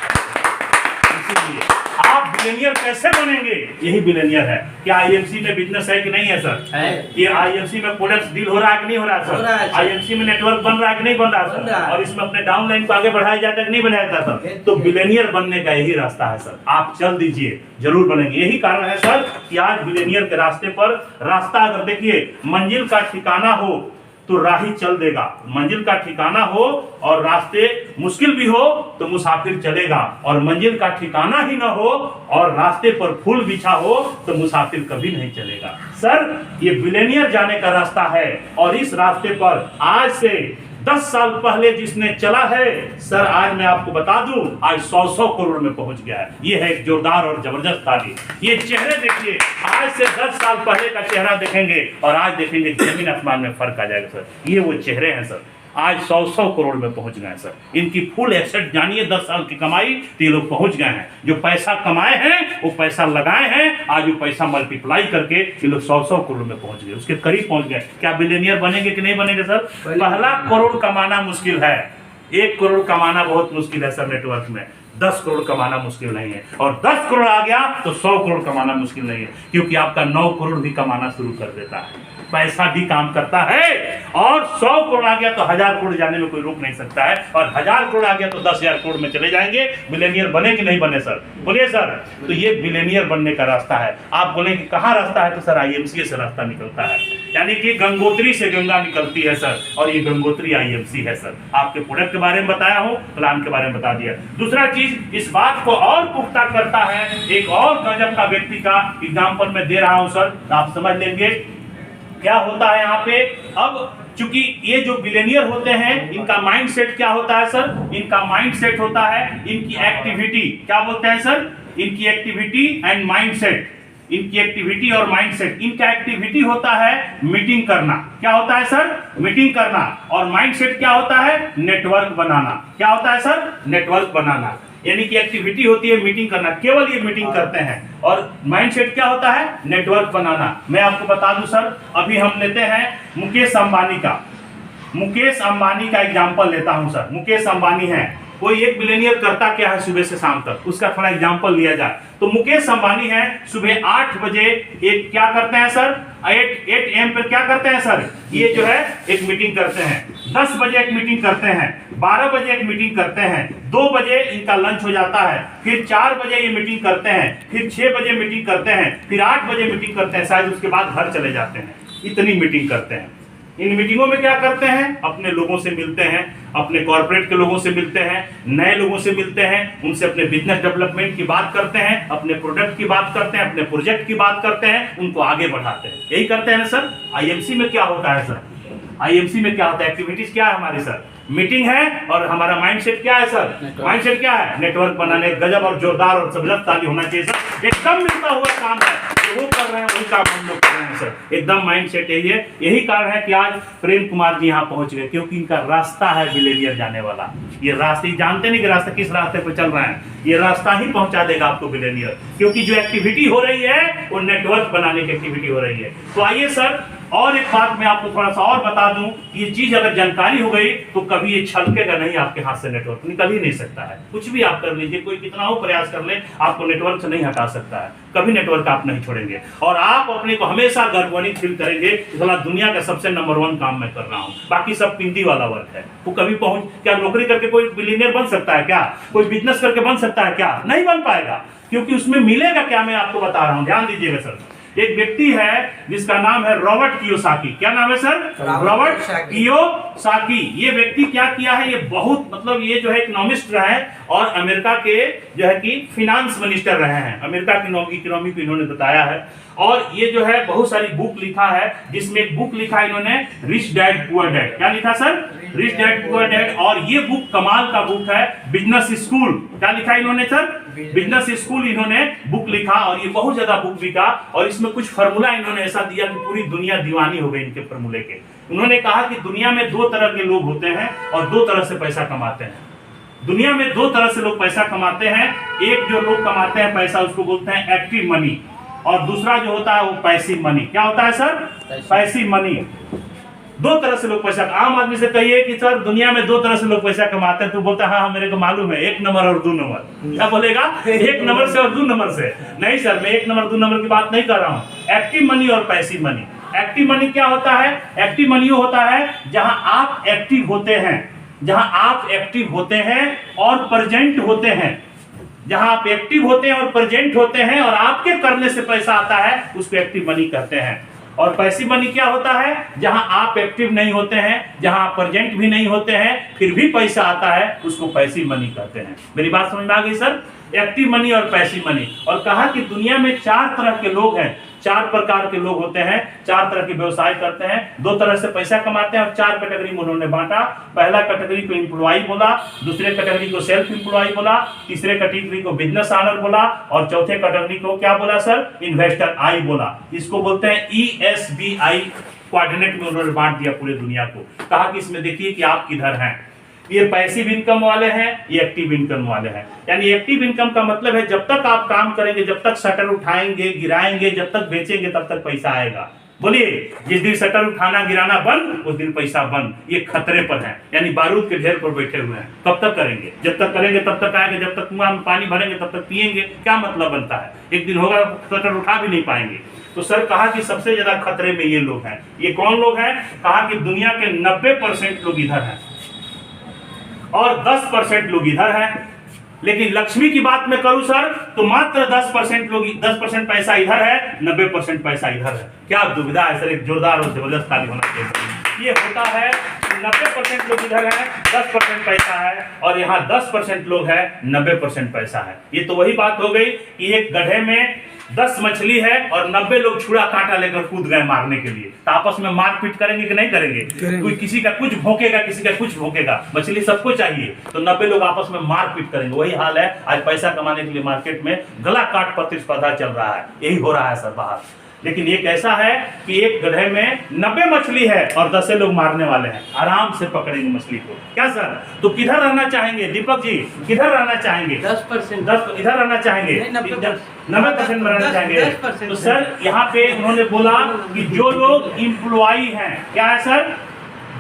A: इसीलिए आप बिलियनियर कैसे बनेंगे, यही बिलियनियर है। क्या आईएमसी में बिजनेस है कि नहीं है सर? है। ये आईएमसी में प्रोडक्ट्स डील हो रहा है कि नहीं हो रहा है सर? आईएमसी में नेटवर्क बन रहा है कि नहीं बन रहा है सर? और इसमें अपने डाउनलाइन को आगे बढ़ाया जाता है कि नहीं बढ़ाया जाता सर? तो बिलियनियर बनने का यही रास्ता है सर, आप चल दीजिए, जरूर बनेंगे। यही कारण है सर कि आज बिलियनियर के रास्ते पर रास्ता, अगर देखिए मंजिल का ठिकाना हो तो राही चल देगा, मंजिल का ठिकाना हो और रास्ते मुश्किल भी हो तो मुसाफिर चलेगा, और मंजिल का ठिकाना ही ना हो और रास्ते पर फूल बिछा हो तो मुसाफिर कभी नहीं चलेगा। सर ये बिलियनियर जाने का रास्ता है, और इस रास्ते पर आज से 10 साल पहले जिसने चला है सर, आज मैं आपको बता दूं, आज 100 करोड़ में पहुंच गया है। ये है एक जोरदार और जबरदस्त ताली। ये चेहरे देखिए, आज से 10 साल पहले का चेहरा देखेंगे और आज देखेंगे, जमीन आसमान में फर्क आ जाएगा सर। ये वो चेहरे हैं सर, आज 100 करोड़ में पहुंच गए सर। इनकी फुल एसेट जानिए, 10 साल की कमाई, तो ये लोग पहुंच गए हैं। जो पैसा कमाए हैं वो पैसा लगाए हैं, आज वो पैसा मल्टीप्लाई करके ये लोग 100 करोड़ में पहुंच गए, उसके करीब पहुंच गए। क्या बिलियनियर बनेंगे कि नहीं बनेंगे सर? पहला करोड़ कमाना मुश्किल है, 1 करोड़ कमाना बहुत मुश्किल है सर नेटवर्क में, 10 करोड़ कमाना मुश्किल नहीं है, और 10 करोड़ आ गया तो 100 करोड़ कमाना मुश्किल नहीं है, क्योंकि आपका 9 करोड़ भी कमाना शुरू कर देता है। पैसा भी काम करता है, और 100 करोड़ आ गया तो 1000 करोड़ जाने में कोई रोक नहीं सकता है, और 1000 करोड़ आ गया तो 10,000 करोड़ में चले जाएंगे। बिलियनियर बने कि नहीं बने सर? बोलिए सर। तो ये बिलियनियर बनने का रास्ता है। आप बोले कि कहाँ रास्ता है, तो सर आईएमसी से रास्ता निकलता है, यानी कि गंगोत्री से गंगा निकलती है सर, और ये गंगोत्री आईएमसी है सर। आपके प्रोडक्ट के बारे में बताया हूँ, प्लान के बारे में बता दिया। दूसरा चीज इस बात को और पुख्ता करता है, एक और गजब का व्यक्ति का एग्जाम्पल मैं दे रहा हूं सर, आप समझ लेंगे क्या होता है यहाँ पे। अब चूंकि ये जो बिलियनियर होते हैं, इनका माइंड सेट क्या होता है सर? इनका माइंड सेट होता है इनकी एक्टिविटी, क्या बोलते हैं सर? इनकी एक्टिविटी एंड माइंड सेट, इनकी एक्टिविटी और माइंड सेट। इनका एक्टिविटी होता है मीटिंग करना, क्या होता है सर? मीटिंग करना। और माइंड सेट क्या होता है? नेटवर्क बनाना। क्या होता है सर? नेटवर्क बनाना। यानी कि एक्टिविटी होती है मीटिंग करना, केवल ये मीटिंग करते हैं, और माइंडसेट क्या होता है? नेटवर्क बनाना। मैं आपको बता दूं सर, अभी हम लेते हैं मुकेश अंबानी का, मुकेश अंबानी का एग्जांपल लेता हूं सर। मुकेश अंबानी है, कोई एक बिलियनियर करता क्या है सुबह से शाम तक, उसका थोड़ा एग्जांपल लिया जाए तो मुकेश अंबानी है, सुबह 8 बजे एक क्या करते हैं सर? 8 AM पर क्या करते हैं सर? ये जो है एक मीटिंग करते हैं, 10 बजे एक मीटिंग करते हैं, 12 बजे एक मीटिंग करते हैं, 2 बजे इनका लंच हो जाता है, फिर 4 बजे ये मीटिंग करते हैं, फिर 6 बजे मीटिंग करते हैं, फिर 8 बजे मीटिंग करते हैं, शायद उसके बाद घर चले जाते हैं। इतनी मीटिंग करते हैं। इन मीटिंगों में क्या करते हैं? अपने लोगों से मिलते हैं, अपने कॉर्पोरेट के लोगों से मिलते हैं, नए लोगों से मिलते हैं, उनसे अपने बिजनेस डेवलपमेंट की बात करते हैं, अपने प्रोडक्ट की बात करते हैं, अपने प्रोजेक्ट की बात करते हैं, उनको आगे बढ़ाते हैं। यही करते हैं ना सर। आईएमसी में क्या होता है सर? आईएमसी में क्या होता है? एक्टिविटीज क्या है हमारी सर? मीटिंग है, और हमारा माइंडसेट क्या है सर? माइंडसेट क्या है? नेटवर्क बनाने। गजब और जोरदार और जबरदस्त ताली होना चाहिए सर। एकदम मिलता हुआ काम है, जो वो कर रहे हैं वही काम हम लोग कर रहे हैं सर। एकदम माइंडसेट यही है। यही कारण है कि आज प्रेम कुमार जी यहाँ पहुंच गए, क्योंकि इनका रास्ता है बिलियनियर जाने वाला। ये रास्ते जानते नहीं कि रास्ता किस रास्ते पर चल रहे हैं, ये रास्ता ही पहुंचा देगा आपको बिलियनियर, क्योंकि जो एक्टिविटी हो रही है वो नेटवर्क बनाने की एक्टिविटी हो रही है। तो आइए सर, और एक बात मैं आपको थोड़ा सा और बता दूं, ये चीज अगर जानकारी हो गई तो कभी ये छलकेगा नहीं आपके हाथ से, नेटवर्क निकल ही नहीं सकता है। कुछ भी आप कर लीजिए, कोई कितना हो प्रयास कर ले, आपको नेटवर्क से नहीं हटा सकता है, कभी नेटवर्क आप नहीं छोड़ेंगे, और आप अपने को हमेशा गर्वान्वित फील करेंगे कि साला दुनिया का सबसे नंबर 1 काम मैं कर रहा हूँ, बाकी सब पिंडी वाला वर्क है। वो कभी पहुंच, क्या नौकरी करके कोई बिलियनियर बन सकता है क्या? कोई बिजनेस करके बन सकता है क्या? नहीं बन पाएगा, क्योंकि उसमें मिलेगा क्या, मैं आपको बता रहा हूँ, ध्यान दीजिएगा सर। एक व्यक्ति है जिसका नाम है रॉबर्ट कियोसाकी। क्या नाम है सर? Robert Kiyosaki. ये व्यक्ति क्या किया है? ये बहुत मतलब ये जो है इकोनॉमिस्ट रहे हैं, और अमेरिका के जो है कि फिनांस मिनिस्टर रहे हैं। अमेरिका की इकोनॉमी को इन्होंने बताया है, और ये जो है बहुत सारी बुक लिखा है, जिसमें एक बुक लिखा है इन्होंने रिच डैड पुअर डैड। क्या लिखा sir? Rich dad poor dad. और ये बुक कमाल का बुक है, बिजनेस स्कूल। क्या लिखा इन्होंने सर? बिजनेस स्कूल इन्होंने बुक लिखा, और ये बहुत ज्यादा बुक बिका, और इसमें कुछ फॉर्मूला इन्होंने ऐसा दिया कि पूरी दुनिया दीवानी हो गई इनके फॉर्मूले के। उन्होंने कहा कि दुनिया में 2 तरह के लोग होते हैं, और 2 तरह से पैसा कमाते हैं। दुनिया में 2 तरह से लोग पैसा कमाते हैं। एक जो लोग कमाते हैं पैसा, उसको बोलते हैं एक्टिव मनी, और दूसरा जो होता है वो पैसिव मनी। क्या होता है सर? Passive money. दो तरह से लोग पैसा, आम आदमी से कहिए कि सर दुनिया में दो तरह से लोग पैसा कमाते हैं, तो बोलता है हाँ मेरे को मालूम है, 1 नंबर और 2 नंबर। क्या बोलेगा? 1 नंबर से और 2 नंबर से। नहीं सर, मैं 1 नंबर 2 नंबर की बात नहीं कर रहा हूँ। एक्टिव मनी और पैसिव मनी। एक्टिव मनी क्या होता है? एक्टिव मनी वो होता है जहां आप एक्टिव होते हैं, जहां आप एक्टिव होते हैं और प्रेजेंट होते हैं, जहां आप एक्टिव होते हैं और प्रेजेंट होते हैं और आपके करने से पैसा आता है, उसको एक्टिव मनी कहते हैं। और पैसिव मनी क्या होता है? जहां आप एक्टिव नहीं होते हैं, जहां आप प्रेजेंट भी नहीं होते हैं, फिर भी पैसा आता है, उसको पैसिव मनी कहते हैं। मेरी बात समझ में आ गई सर? एक्टिव मनी और पैसिव मनी। और कहा कि दुनिया में 4 तरह के लोग हैं, 4 प्रकार के लोग होते हैं, 4 तरह के व्यवसाय करते हैं, 2 तरह से पैसा कमाते हैं और 4 कैटेगरी में उन्होंने बांटा। पहला कैटेगरी को एम्प्लॉय बोला, दूसरे कैटेगरी को सेल्फ एम्प्लॉय बोला, तीसरे कैटेगरी को बिजनेस ऑनर बोला और चौथे कैटेगरी को क्या बोला सर? इन्वेस्टर आई बोला। इसको बोलते हैं ESBI कोऑर्डिनेट में उन्होंने बांट दिया पूरे दुनिया को। कहा कि इसमें देखिए कि आप किधर हैं। ये पैसिव इनकम वाले हैं, ये एक्टिव इनकम वाले हैं। यानी एक्टिव इनकम का मतलब है जब तक आप काम करेंगे, जब तक शटर उठाएंगे गिराएंगे, जब तक बेचेंगे तब तक पैसा आएगा। बोलिए, जिस दिन शटर उठाना गिराना बंद, उस दिन पैसा बंद। ये खतरे पर है, यानी बारूद के ढेर पर बैठे हुए हैं। कब तक करेंगे? जब तक करेंगे तब तक आएंगे, जब तक कुआं में पानी भरेंगे तब तक पिएंगे। क्या मतलब बनता है? एक दिन होगा शटर उठा भी नहीं पाएंगे। तो सर कहा कि सबसे ज्यादा खतरे में ये लोग हैं। ये कौन लोग हैं? कहा कि दुनिया के 90% लोग इधर हैं और 10% लोग इधर हैं। लेकिन लक्ष्मी की बात मैं करूं सर, तो मात्र 10% लोग, 10% पैसा इधर है, 90% पैसा इधर है। क्या दुविधा है सर? एक जोरदार और जबरदस्त ताली होना चाहिए। ये होता है 90% लोग इधर है, 10% पैसा है, और यहाँ 10% लोग है, 90% पैसा है। ये तो वही बात हो गई कि एक गड्ढे में 10 मछली है और 90 लोग छुरा कांटा लेकर कूद गए मारने के लिए। तो आपस में मारपीट करेंगे कि नहीं करेंगे? कोई किसी का कुछ भोंकेगा, किसी का कुछ भोंकेगा। मछली सबको चाहिए, तो 90 लोग आपस में मारपीट करेंगे। वही हाल है आज पैसा कमाने के लिए मार्केट में गला काट प्रतिस्पर्धा चल रहा है। यही हो रहा है सर बाहर। लेकिन एक ऐसा है कि एक गड्ढे में 90 मछली है और 10 लोग मारने वाले हैं। आराम से पकड़ेंगे मछली को। क्या सर? तो किधर रहना चाहेंगे दीपक जी? किधर रहना चाहेंगे?
C: 10%।
A: 10 इधर रहना चाहेंगे? 90% में रहना चाहेंगे। तो सर यहाँ पे उन्होंने बोला कि जो लोग इम्प्लॉई हैं, क्या है सर?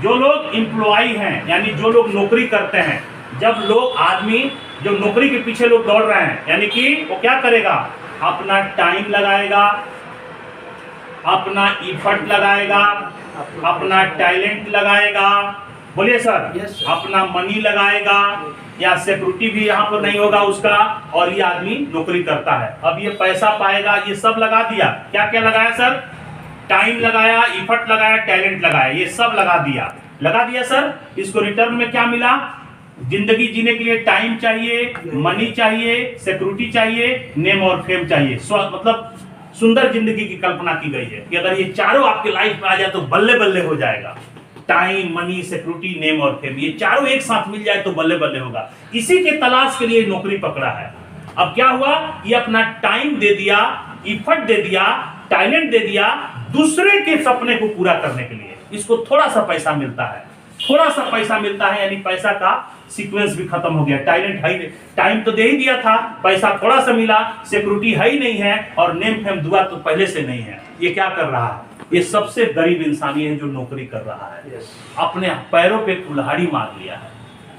A: जो लोग इम्प्लॉई हैं, यानी जो लोग नौकरी करते हैं। जब लोग आदमी जो नौकरी के पीछे लोग दौड़ रहे हैं, यानी कि वो क्या करेगा? अपना टाइम लगाएगा, अपना इफर्ट लगाएगा, अपना टैलेंट लगाएगा। बोलिए सर?
C: Yes, sir।
A: अपना मनी लगाएगा, या सिक्योरिटी भी यहाँ पर नहीं होगा उसका, और ये आदमी नौकरी करता है। अब ये पैसा पाएगा, ये सब लगा दिया। क्या क्या लगाया सर? टाइम लगाया, इफर्ट लगाया, टैलेंट लगाया, ये सब लगा दिया सर। इसको रिटर्न में क्या मिला? जिंदगी जीने के लिए टाइम चाहिए, मनी चाहिए, सिक्योरिटी चाहिए, नेम और फेम चाहिए। मतलब सुंदर जिंदगी की कल्पना की गई है कि अगर ये चारों आपके लाइफ में आ जाए तो बल्ले बल्ले हो जाएगा। टाइम, मनी, सिक्योरिटी, नेम और फेम, ये चारों एक साथ मिल जाए तो बल्ले बल्ले होगा। इसी के तलाश के लिए नौकरी पकड़ा है। अब क्या हुआ? ये अपना टाइम दे दिया, इफर्ट दे दिया, टैलेंट दे दिया दूसरे के सपने को पूरा करने के लिए। इसको थोड़ा सा पैसा मिलता है, थोड़ा सा पैसा मिलता है, यानी पैसा का सीक्वेंस भी खत्म हो गया। टैलेंट है ही, टाइम तो दे ही दिया था, पैसा थोड़ा सा मिला, सिक्योरिटी है ही नहीं है, और नेम फेम दुआ तो पहले से नहीं है। ये क्या कर रहा है? ये सबसे गरीब इंसान ये है जो नौकरी कर रहा है। अपने पैरों पे कुल्हाड़ी मार लिया है।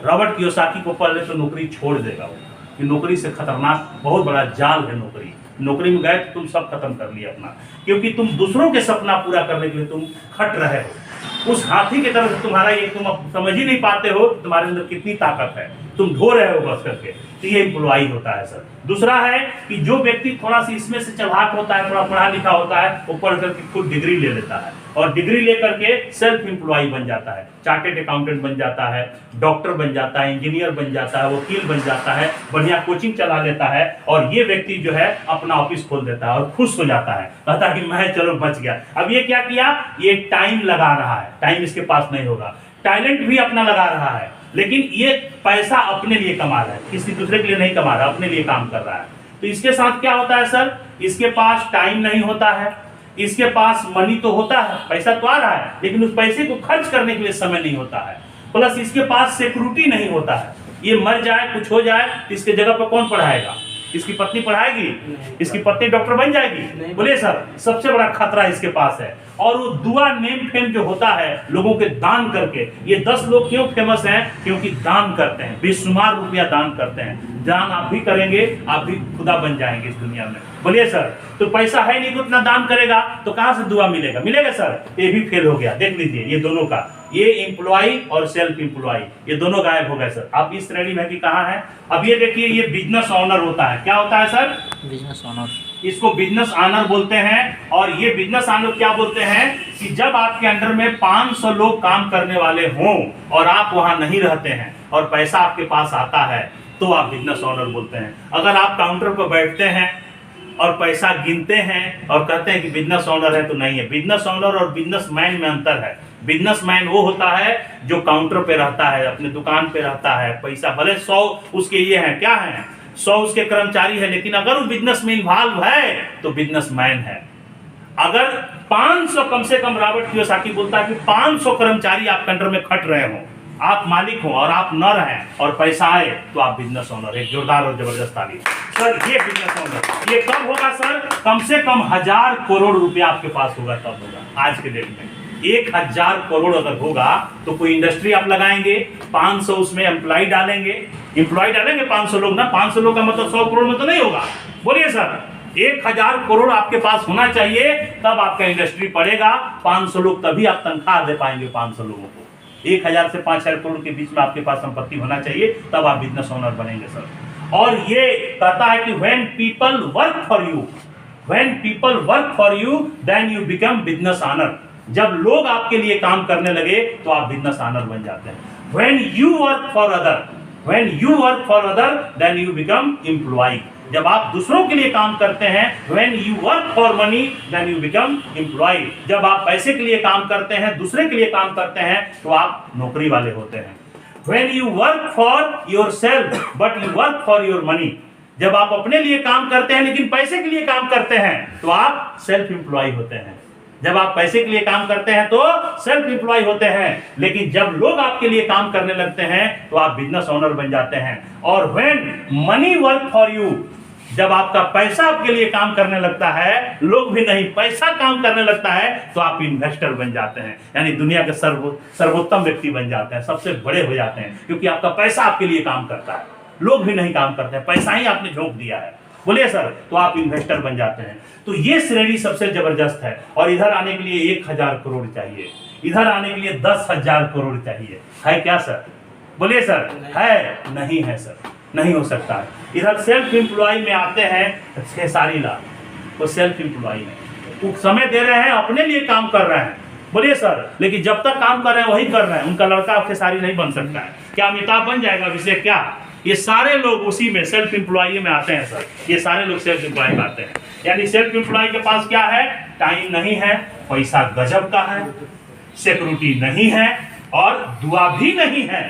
A: रॉबर्ट कियोसाकी को पहले तो नौकरी छोड़ देगा वो, कि नौकरी से खतरनाक बहुत बड़ा जाल है नौकरी। नौकरी में गए तो तुम सब खत्म कर लिया अपना, क्योंकि तुम दूसरों के सपना पूरा करने के लिए तुम खट रहे हो। उस हाथी की तरफ तुम्हारा ये तुम अब समझ ही नहीं पाते हो तुम्हारे अंदर कितनी ताकत है, तुम ढो रहे हो बस करके। तो ये एम्प्लॉई होता है सर। दूसरा है कि जो व्यक्ति थोड़ा सी इसमें से चलाक होता है, थोड़ा पढ़ा लिखा होता है, वो पढ़ करके खुद डिग्री ले लेता है, और डिग्री लेकर के सेल्फ एम्प्लॉय बन जाता है। चार्टेड अकाउंटेंट बन जाता है, डॉक्टर बन जाता है, इंजीनियर बन जाता है, वकील बन जाता है, बढ़िया कोचिंग चला लेता है, और ये व्यक्ति जो है अपना ऑफिस खोल देता है और खुश हो जाता है, कहता है कि मैं चलो बच गया। अब ये क्या किया? ये टाइम लगा रहा है, टाइम इसके पास नहीं होगा, टैलेंट भी अपना लगा रहा है, लेकिन ये पैसा अपने लिए कमा रहा है, किसी दूसरे के लिए नहीं कमा रहा, अपने लिए काम कर रहा है। तो इसके साथ क्या होता है सर? इसके पास टाइम नहीं होता है, इसके पास मनी तो होता है, पैसा तो आ रहा है, लेकिन उस पैसे को खर्च करने के लिए समय नहीं होता है। प्लस इसके पास सिक्योरिटी नहीं होता है। ये मर जाए, कुछ हो जाए तो इसके जगह पर कौन पढ़ाएगा? इसकी पत्नी पढ़ाएगी, इसकी पत्नी डॉक्टर बन जाएगी? बोलिए सर, सबसे बड़ा खतरा इसके पास है। और वो दुआ नेम फेम जो होता है लोगों के दान करके, ये 10 लोग क्यों फेमस हैं? क्योंकि दान करते हैं, बेशुमार रुपया दान करते हैं। दान आप भी करेंगे, आप भी खुदा बन जाएंगे इस दुनिया में। बोलिए सर, तो पैसा है नहीं तो उतना दान करेगा तो कहां से दुआ मिलेगा? मिलेगा सर? ये भी फेल हो गया। देख लीजिए ये दोनों का, ये एम्प्लॉय और सेल्फ एम्प्लॉय, ये दोनों गायब हो गए सर। आप इस श्रेणी में कि कहाँ है? अब ये देखिए, ये बिजनेस ऑनर होता है। क्या होता है सर?
C: Business honour.
A: इसको बिजनेस ऑनर बोलते हैं। और ये बिजनेस ऑनर क्या बोलते हैं कि जब आपके अंडर में 500 लोग काम करने वाले हों और आप वहां नहीं रहते हैं और पैसा आपके पास आता है तो आप बिजनेस ऑनर बोलते हैं। अगर आप काउंटर पर बैठते हैं और पैसा गिनते हैं और कहते हैं कि बिजनेस ऑनर है, तो नहीं है। बिजनेस ऑनर और बिजनेसमैन में अंतर है। बिजनेसमैन वो होता है जो काउंटर पे रहता है, अपने दुकान पे रहता है, पैसा भले 100 उसके ये हैं, क्या हैं, 100 उसके कर्मचारी है, लेकिन अगर वो बिजनेस में इन्वॉल्व है तो बिजनेसमैन है। अगर 500 कम से कम, रॉबर्ट कियोसाकी बोलता है कि 500 कर्मचारी आपके अंडर में खट रहे हो, आप मालिक हो और आप न रहें और पैसा आए, तो आप बिजनेस ओनर। एक जोरदार और जबरदस्त ताली सर। ये बिजनेस ओनर ये कब होगा सर? कम से कम 1000 करोड़ रुपया आपके पास होगा तब होगा। आज के डेट में 1000 करोड़ अगर होगा तो कोई इंडस्ट्री आप लगाएंगे, 500 उसमें एम्प्लॉय डालेंगे, 500 लोग ना, 500 लोग का मतलब 100 करोड़ में तो नहीं होगा। बोलिए सर, 1000 करोड़ आपके पास होना चाहिए, तब आपका इंडस्ट्री पड़ेगा। 500 लोग, तभी आप तनख्वाह दे पाएंगे 500 लोगों को। 1000 से 5000 करोड़ के बीच में आपके पास संपत्ति होना चाहिए, तब आप बिजनेस ओनर बनेंगे सर। और ये कहता है कि when people work for you then you become business owner। जब लोग आपके लिए काम करने लगे तो आप बिजनेस ऑनर बन जाते हैं। when you work for other then you become employee। जब आप दूसरों के लिए काम करते हैं, when you work for money then you become employee। जब आप पैसे के लिए काम करते हैं, दूसरे के लिए काम करते हैं, तो आप नौकरी वाले होते हैं। when you work for yourself but you work for your money। जब आप अपने लिए काम करते हैं लेकिन पैसे के लिए काम करते हैं, तो आप सेल्फ एम्प्लॉय होते हैं। जब आप पैसे के लिए काम करते हैं तो सेल्फ एम्प्लॉय होते हैं, लेकिन जब लोग आपके लिए काम करने लगते हैं तो आप बिजनेस ओनर बन जाते हैं। और when money work for you, जब आपका पैसा आपके लिए काम करने लगता है, लोग भी नहीं, पैसा काम करने लगता है, तो आप इन्वेस्टर बन जाते हैं, यानी दुनिया के सर्वोत्तम व्यक्ति बन जाते हैं, सबसे बड़े हो जाते हैं, क्योंकि आपका पैसा आपके लिए काम करता है, लोग भी नहीं काम करते हैं, पैसा ही आपने झोंक दिया है। बोलिए सर, तो आप इन्वेस्टर बन जाते हैं। तो ये श्रेणी सबसे जबरदस्त है। और इधर आने के लिए 1000 करोड़ चाहिए, इधर आने के लिए 10,000 करोड़ चाहिए। है क्या सर? बोलिए सर, है? नहीं है सर, नहीं हो सकता है। इधर सेल्फ एम्प्लॉय में आते हैं खेसारी लाल, वो सेल्फ एम्प्लॉय है, वो समय दे रहे हैं, अपने लिए काम कर रहे हैं। बोलिए सर, लेकिन जब तक काम कर रहे हैं वही कर रहे हैं, उनका लड़का खेसारी नहीं बन सकता है। क्या अमिताभ बन जाएगा? अभिषेक क्या? ये सारे लोग उसी में सेल्फ एम्प्लॉय में आते हैं सर। ये सारे लोग सेल्फ एम्प्लॉय में आते हैं। यानी सेल्फ एम्प्लॉय के पास क्या है? टाइम नहीं है, पैसा गजब का है, सिक्योरिटी नहीं है और दुआ भी नहीं है,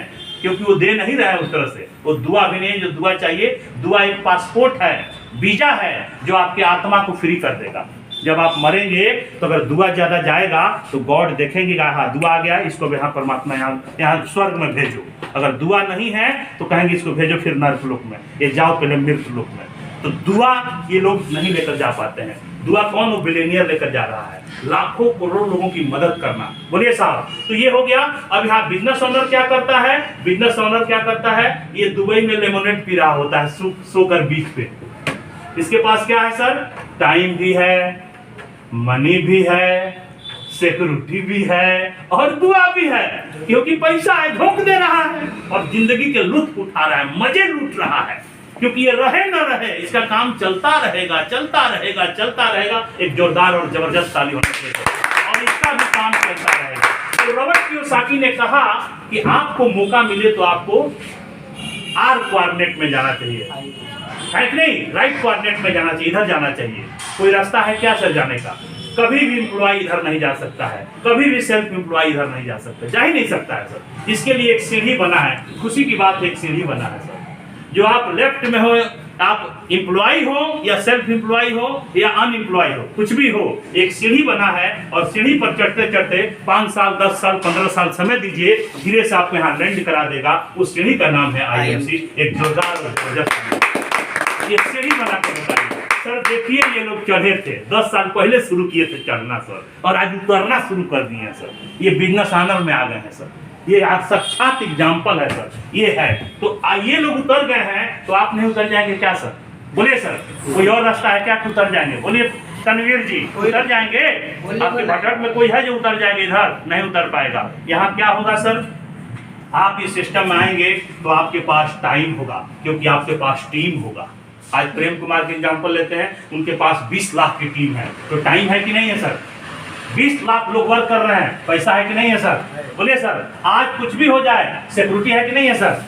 A: क्योंकि वो दे नहीं रहा है उस तरह से। वो दुआ भी नहीं है जो दुआ चाहिए। दुआ एक पासपोर्ट है, वीजा है, जो आपके आत्मा को फ्री कर देगा। जब आप मरेंगे तो अगर दुआ ज्यादा जाएगा तो गॉड देखेंगे, हाँ दुआ आ गया, इसको यहाँ परमात्मा यहाँ स्वर्ग में भेजो। अगर दुआ नहीं है तो कहेंगे इसको भेजो फिर नर्कलोक में, ये जाओ पहले मृत लोक में। तो दुआ ये लोग नहीं लेकर जा पाते हैं। दुआ कौन? वो बिलियनियर लेकर जा रहा है, लाखों करोड़ों लोगों की मदद करना। बोलिए साहब, तो ये हो गया। अब यहाँ बिजनेस ओनर क्या करता है? बिजनेस ओनर क्या करता है? ये दुबई में लेमोनेड पी रहा होता है सोकर बीच पे। इसके पास क्या है सर? टाइम भी है, मनी भी है, सिक्योरिटी भी है और दुआ भी है, क्योंकि पैसा है, झोंक दे रहा है और जिंदगी के लुत्फ उठा रहा है, मजे लूट रहा है। क्योंकि ये रहे न रहे, इसका काम चलता रहेगा, चलता रहेगा, चलता रहेगा। एक जोरदार और जबरदस्त ताली होनी चाहिए। और इसका भी काम चलता रहेगा। तो रॉबर्ट कियोसाकी ने कहा कि आपको मौका मिले तो आपको आर कोऑर्डिनेट में जाना चाहिए, है कि नहीं? राइट कोऑर्डिनेट में जाना चाहिए, इधर जाना चाहिए। कोई रास्ता है क्या सर जाने का? कभी भी एम्प्लॉय इधर नहीं जा सकता है, कभी भी सेल्फ एम्प्लॉय इधर नहीं जा सकता, जा ही नहीं सकता है सर। इसके लिए एक सीढ़ी बना है, खुशी की बात है, एक सीढ़ी बना है सर। जो आप लेफ्ट में हो, आप एम्प्लॉय हो या सेल्फ एम्प्लॉय हो या अनएम्प्लॉय हो, कुछ भी हो, एक सीढ़ी बना है और सीढ़ी पर चढ़ते चढ़ते 5 साल, 10 साल, 15 साल समय दीजिए, धीरे से आपको यहाँ लैंड करा देगा। उस सीढ़ी का नाम है IMC। एक जोरदार ये सीढ़ी बना के बताइए सर। देखिए ये लोग चढ़े थे 10 साल पहले शुरू किए थे चढ़ना सर, और आज उतरना शुरू कर दिए हैं सर। ये बिजनेस ऑनर में आ गए हैं सर। ये आज साक्षात एग्जाम्पल है सर, ये है। तो ये लोग उतर गए हैं तो आप नहीं उतर जाएंगे क्या सर? बोलिए सर, कोई और रास्ता है क्या कि उतर जाएंगे? बोलिए तनवीर जी, उतर जाएंगे? आपके भटक में कोई है जो उतर जाएंगे? इधर नहीं उतर पाएगा। यहाँ क्या होगा सर, आप इस सिस्टम में आएंगे तो आपके पास टाइम होगा, क्योंकि आपके पास टीम होगा। आज प्रेम कुमार के एग्जाम्पल लेते हैं, उनके पास 20 लाख की टीम है, तो टाइम है कि नहीं है सर? 20 लाख लोग वर्क कर रहे हैं, पैसा है कि नहीं है सर? बोलिए सर, आज कुछ भी हो जाए सिक्योरिटी है कि नहीं है सर?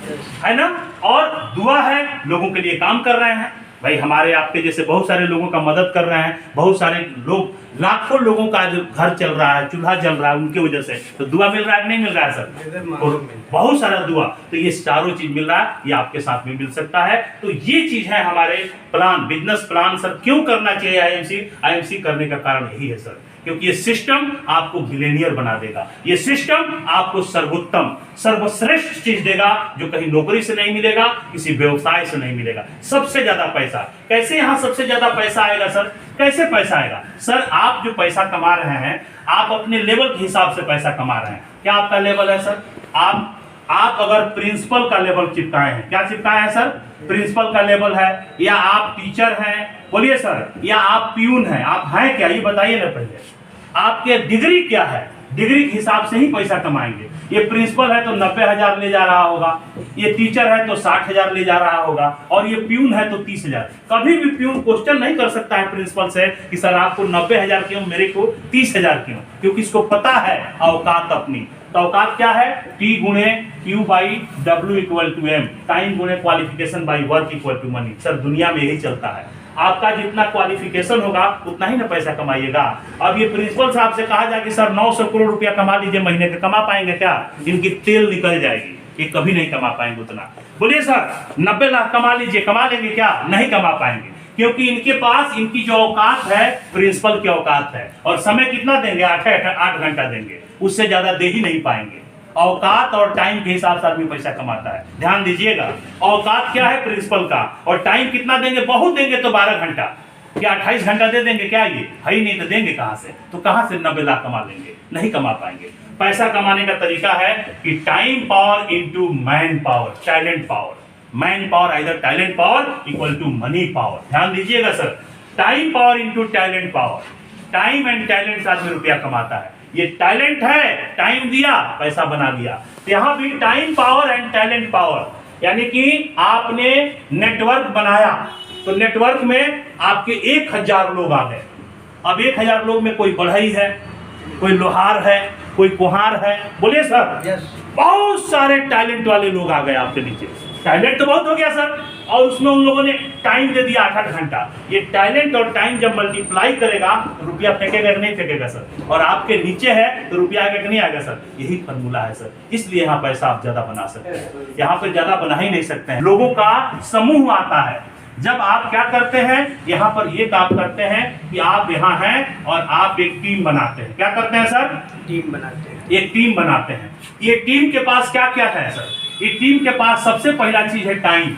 A: है ना? और दुआ है, लोगों के लिए काम कर रहे हैं भाई। हमारे आपके जैसे बहुत सारे लोगों का मदद कर रहे हैं, बहुत सारे लोग, लाखों लोगों का जो घर चल रहा है, चूल्हा जल रहा है उनकी वजह से, तो दुआ मिल रहा है कि नहीं मिल रहा है सर? और बहुत सारा दुआ। तो ये चारों चीज मिल रहा है, ये आपके साथ में मिल सकता है। तो ये चीज है हमारे प्लान, बिजनेस प्लान सर। क्यों करना चाहिए आईएमसी करने का कारण यही है सर, क्योंकि ये सिस्टम आपको मिलेनियर बना देगा। ये सिस्टम आपको सर्वोत्तम सर्वश्रेष्ठ चीज देगा, जो कहीं नौकरी से नहीं मिलेगा, किसी व्यवसाय से नहीं मिलेगा। सबसे ज्यादा पैसा कैसे यहाँ सबसे ज्यादा पैसा आएगा सर? कैसे पैसा आएगा सर? आप जो पैसा कमा रहे हैं, आप अपने लेवल के हिसाब से पैसा कमा रहे हैं। क्या आपका लेवल है सर? आप अगर प्रिंसिपल का लेवल चिपकाए हैं, क्या चिपकाए हैं सर? प्रिंसिपल का लेवल है, या आप टीचर हैं, बोलिए सर, या आप प्यून हैं, आप हैं क्या? ये बताइए ना पहले। आपके डिग्री क्या है? डिग्री के हिसाब से ही पैसा कमाएंगे। ये प्रिंसिपल है तो 90,000 ले जा रहा होगा, ये टीचर है तो 60,000 ले जा रहा होगा, और ये प्यून है तो 30,000। कभी भी प्यून क्वेश्चन नहीं कर सकता है प्रिंसिपल से कि सर आपको 90,000 क्यों, मेरे को 30,000 क्यों? क्योंकि इसको पता है औकात अपनी। तो औकात क्या है? T गुणे Q by W equal to M, time गुणे qualification by work equal to money. Sir दुनिया में यही चलता है। आपका जितना क्वालिफिकेशन होगा उतना ही ना पैसा कमाइएगा। अब ये प्रिंसिपल साहब से कहा जाए कि सर 900 करोड़ रुपया कमा लीजिए महीने का, कमा पाएंगे क्या? इनकी तेल निकल जाएगी, ये कभी नहीं कमा पाएंगे उतना। बोलिए सर 90 लाख कमा लीजिए, कमा लेंगे क्या? नहीं कमा पाएंगे, क्योंकि इनके पास इनकी जो औकात है प्रिंसिपल की औकात है। और समय कितना देंगे? 8 घंटा देंगे, उससे ज्यादा दे ही नहीं पाएंगे। औकात और टाइम के हिसाब से आदमी पैसा कमाता है, ध्यान दीजिएगा। औकात क्या है प्रिंसिपल का, और टाइम कितना देंगे? बहुत देंगे तो 12 घंटा, क्या 28 घंटा दे देंगे क्या? ये है ही नहीं, तो देंगे कहां से? तो कहां से 90 लाख कमा लेंगे? नहीं कमा पाएंगे। पैसा कमाने का तरीका है कि time power into manpower, talent power. Manpower either talent power equal to money power. ध्यान दीजिएगा sir, time power into talent power. Time and talent से आदमी रुपया कमाता है। ये टैलेंट है, टाइम दिया पैसा बना दिया। तो यहाँ भी time power and talent power, यानी कि आपने नेटवर्क बनाया, तो नेटवर्क में आपके 1000 लोग आ गए। अब 1000 लोग में कोई बढ़ई है, कोई लोहार है, कोई कुम्हार है, बोलिए सर। बहुत सारे टैलेंट वाले लोग आ गए आपके नीचे। टैलेंट तो बहुत हो गया सर, और उसमें उन लोगों ने टाइम दे दिया 8 घंटा। ये टैलेंट और टाइम जब मल्टीप्लाई करेगा तो रुपया फेंकेगा कि नहीं फेंकेगा सर? और आपके नीचे है तो रुपया आएगा कि नहीं आएगा सर? यही फॉर्मूला है सर। इसलिए यहाँ पैसा आप ज्यादा बना सकते हैं, यहाँ पे ज्यादा बना ही नहीं सकते हैं। लोगों का समूह आता है जब आप क्या करते हैं, यहाँ पर ये काम करते हैं कि आप यहाँ हैं और आप एक टीम बनाते हैं। क्या करते हैं सर?
B: टीम बनाते हैं,
A: एक टीम बनाते हैं। ये टीम के पास क्या क्या है सर? ये टीम के पास सबसे पहला चीज है टाइम।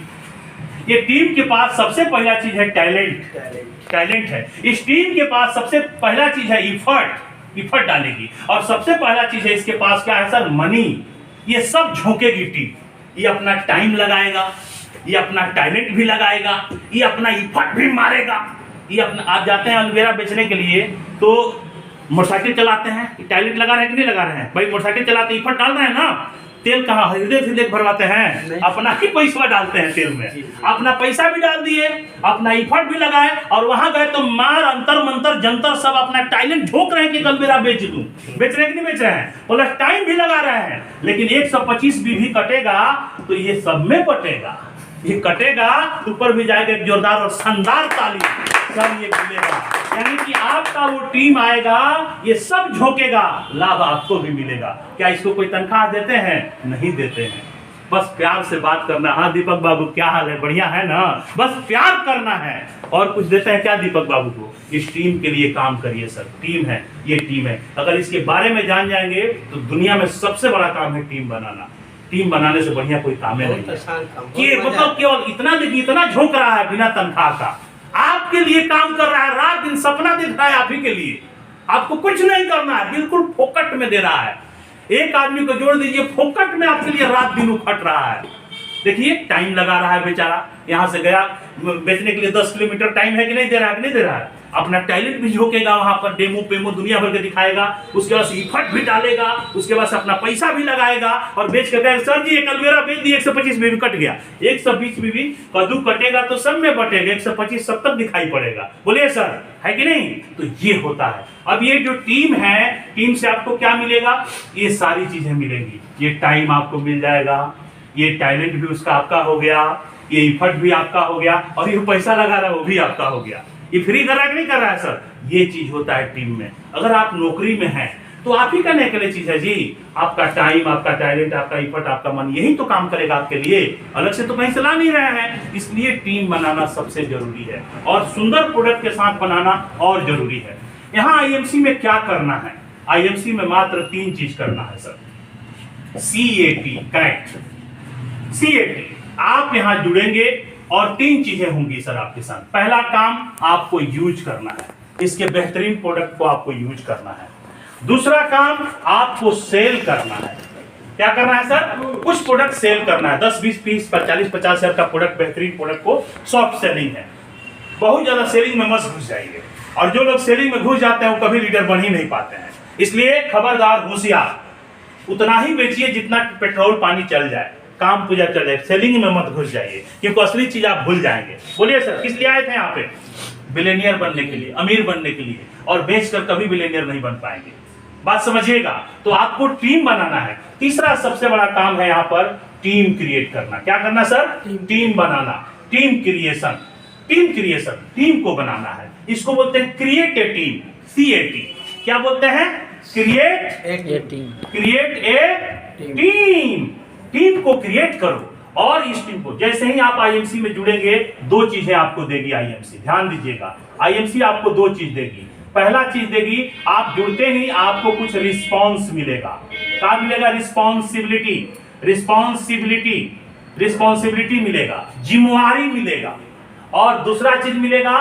A: ये टीम के पास सबसे पहला चीज है टैलेंट है। इस टीम के पास सबसे पहला चीज है इफर्ट डालेगी। और सबसे पहला चीज है इसके पास क्या है सर? मनी। ये सब झोंकेगी टीम। ये अपना टाइम लगाएगा, ये अपना टैलेंट भी लगाएगा, ये अपना इफर्ट भी मारेगा। ये अपना, आप जाते हैं अलवेरा बेचने के लिए तो मोटरसाइकिल चलाते हैं, टैलेंट लगा रहे हैं कि नहीं लगा रहे हैं? भाई मोटरसाइकिल चलाते इफर्ट डाल रहे हैं ना। तेल कहाँ हृदय भरवाते हैं? अपना ही पैसा डालते हैं तेल में। अपना पैसा भी डाल दिए, अपना इफर्ट भी लगाए, और वहां गए तो मार अंतर मंतर जंतर सब अपना टैलेंट झोंक रहे हैं कि कल मेरा बेच दूं। बेच रहे हैं कि नहीं बेच रहे हैं? प्लस टाइम भी लगा रहे हैं। लेकिन 125 भी कटेगा तो ये सब में कटेगा। ये कटेगा तो ऊपर भी जाएगा एक जोरदार और शानदार ताली, सब ये मिलेगा। यानी कि आपका वो टीम आएगा, ये सब झोंकेगा, लाभ आपको भी मिलेगा। क्या इसको कोई तनख्वाह देते हैं? नहीं देते हैं। बस प्यार से बात करना। हाँ दीपक बाबू क्या हाल है? बढ़िया है ना? बस प्यार करना है। और कुछ देते हैं क्या दीपक बाबू को? इस टीम के लिए काम करिए सर। टीम है, ये टीम है। अगर इसके बारे में जान जाएंगे तो दुनिया में सबसे बड़ा काम है टीम बनाना। टीम बनाने से बढ़िया कोई काम नहीं है। कि मतलब केवल इतना देखिए, इतना झोंक रहा है बिना तनख्वाह का, आपके लिए काम कर रहा है, रात दिन सपना देख रहा है आप ही के लिए, आपको कुछ नहीं करना है, बिल्कुल फोकट में दे रहा है। एक आदमी को जोड़ दीजिए, फोकट में आपके लिए रात दिन उखट रहा है। देखिए टाइम लगा रहा है बेचारा, यहाँ से गया बेचने के लिए 10 किलोमीटर, टाइम है कि नहीं दे रहा है, कि नहीं दे रहा है। अपना टैलेंट भी झोंकेगा वहां पर, डेमो पेमो दुनिया भर के दिखाएगा, उसके बाद इफर्ट भी डालेगा, उसके बाद अपना पैसा भी लगाएगा और बेच के कहेगा सर जी एक अलवेरा बेच दी 125 में भी कट गया। 120 में भी कद्दू कटेगा तो सब में बटेगा, 125 सब तक दिखाई पड़ेगा। बोलिए सर, है कि नहीं। तो ये होता है। अब ये जो टीम है, टीम से आपको क्या मिलेगा, ये सारी चीजें मिलेंगी। ये टाइम आपको मिल जाएगा, ये टैलेंट भी उसका आपका हो गया, ये इफर्ट भी आपका हो गया, और ये पैसा लगा रहा है वो भी आपका हो गया। ये फ्री कर रहा है कि नहीं कर रहा है सर, ये चीज होता है टीम में। अगर आप नौकरी में हैं तो आप ही करने के लिए चीज है जी, आपका टाइम, आपका टैलेंट, आपका इफर्ट, आपका मन, यही तो काम करेगा आपके लिए, अलग से तो कहीं से ला नहीं रहे हैं। इसलिए टीम बनाना सबसे जरूरी है, और सुंदर प्रोडक्ट के साथ बनाना और जरूरी है। यहाँ आईएमसी में क्या करना है, आईएमसी में मात्र 3 चीज करना है सर। CAT, करेक्ट, CAT, आप यहाँ जुड़ेंगे और 3 चीजें होंगी सर आपके साथ। पहला काम आपको यूज करना है, इसके बेहतरीन प्रोडक्ट को आपको यूज करना है। दूसरा काम आपको सेल करना है। क्या करना है सर, कुछ प्रोडक्ट सेल करना है, 10, 20, 30, 40, 50 हजार का प्रोडक्ट, बेहतरीन प्रोडक्ट को सॉफ्ट सेलिंग है। बहुत ज्यादा सेलिंग में मत घुस जाइए, और जो लोग सेलिंग में घुस जाते हैं वो कभी लीडर बन ही नहीं पाते हैं। इसलिए खबरदार, होशियार, उतना ही बेचिए जितना पेट्रोल पानी चल जाए, काम पूजा चल जाए, सेलिंग में मत घुस जाइए, क्योंकि असली चीज आप भूल जाएंगे। बोलिए सर, किस लिए आए थे यहाँ पे, बिलियनियर बनने के लिए, अमीर बनने के लिए, और बेचकर कभी बिलियनियर नहीं बन पाएंगे। बात समझिएगा। तो आपको टीम बनाना है। तीसरा सबसे बड़ा काम है यहाँ पर टीम क्रिएट करना। क्या करना सर, टीम बनाना, team creation, team creation, team को बनाना है। इसको बोलते हैं क्रिएट ए टीम, CAT। क्या बोलते हैं, क्रिएट ए टीम। टीम को क्रिएट करो, और इस टीम को जैसे ही आप आईएमसी में जुड़ेंगे 2 चीजें आपको देगी आईएमसी। ध्यान दीजिएगा, आईएमसी आपको 2 चीज देगी। पहला चीज देगी, आप जुड़ते ही आपको कुछ रिस्पॉन्स मिलेगा। क्या मिलेगा, रिस्पॉन्सिबिलिटी, रिस्पॉन्सिबिलिटी, रिस्पॉन्सिबिलिटी मिलेगा, जिम्मेवारी मिलेगा, और दूसरा चीज मिलेगा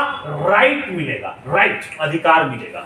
A: राइट मिलेगा, राइट, अधिकार मिलेगा।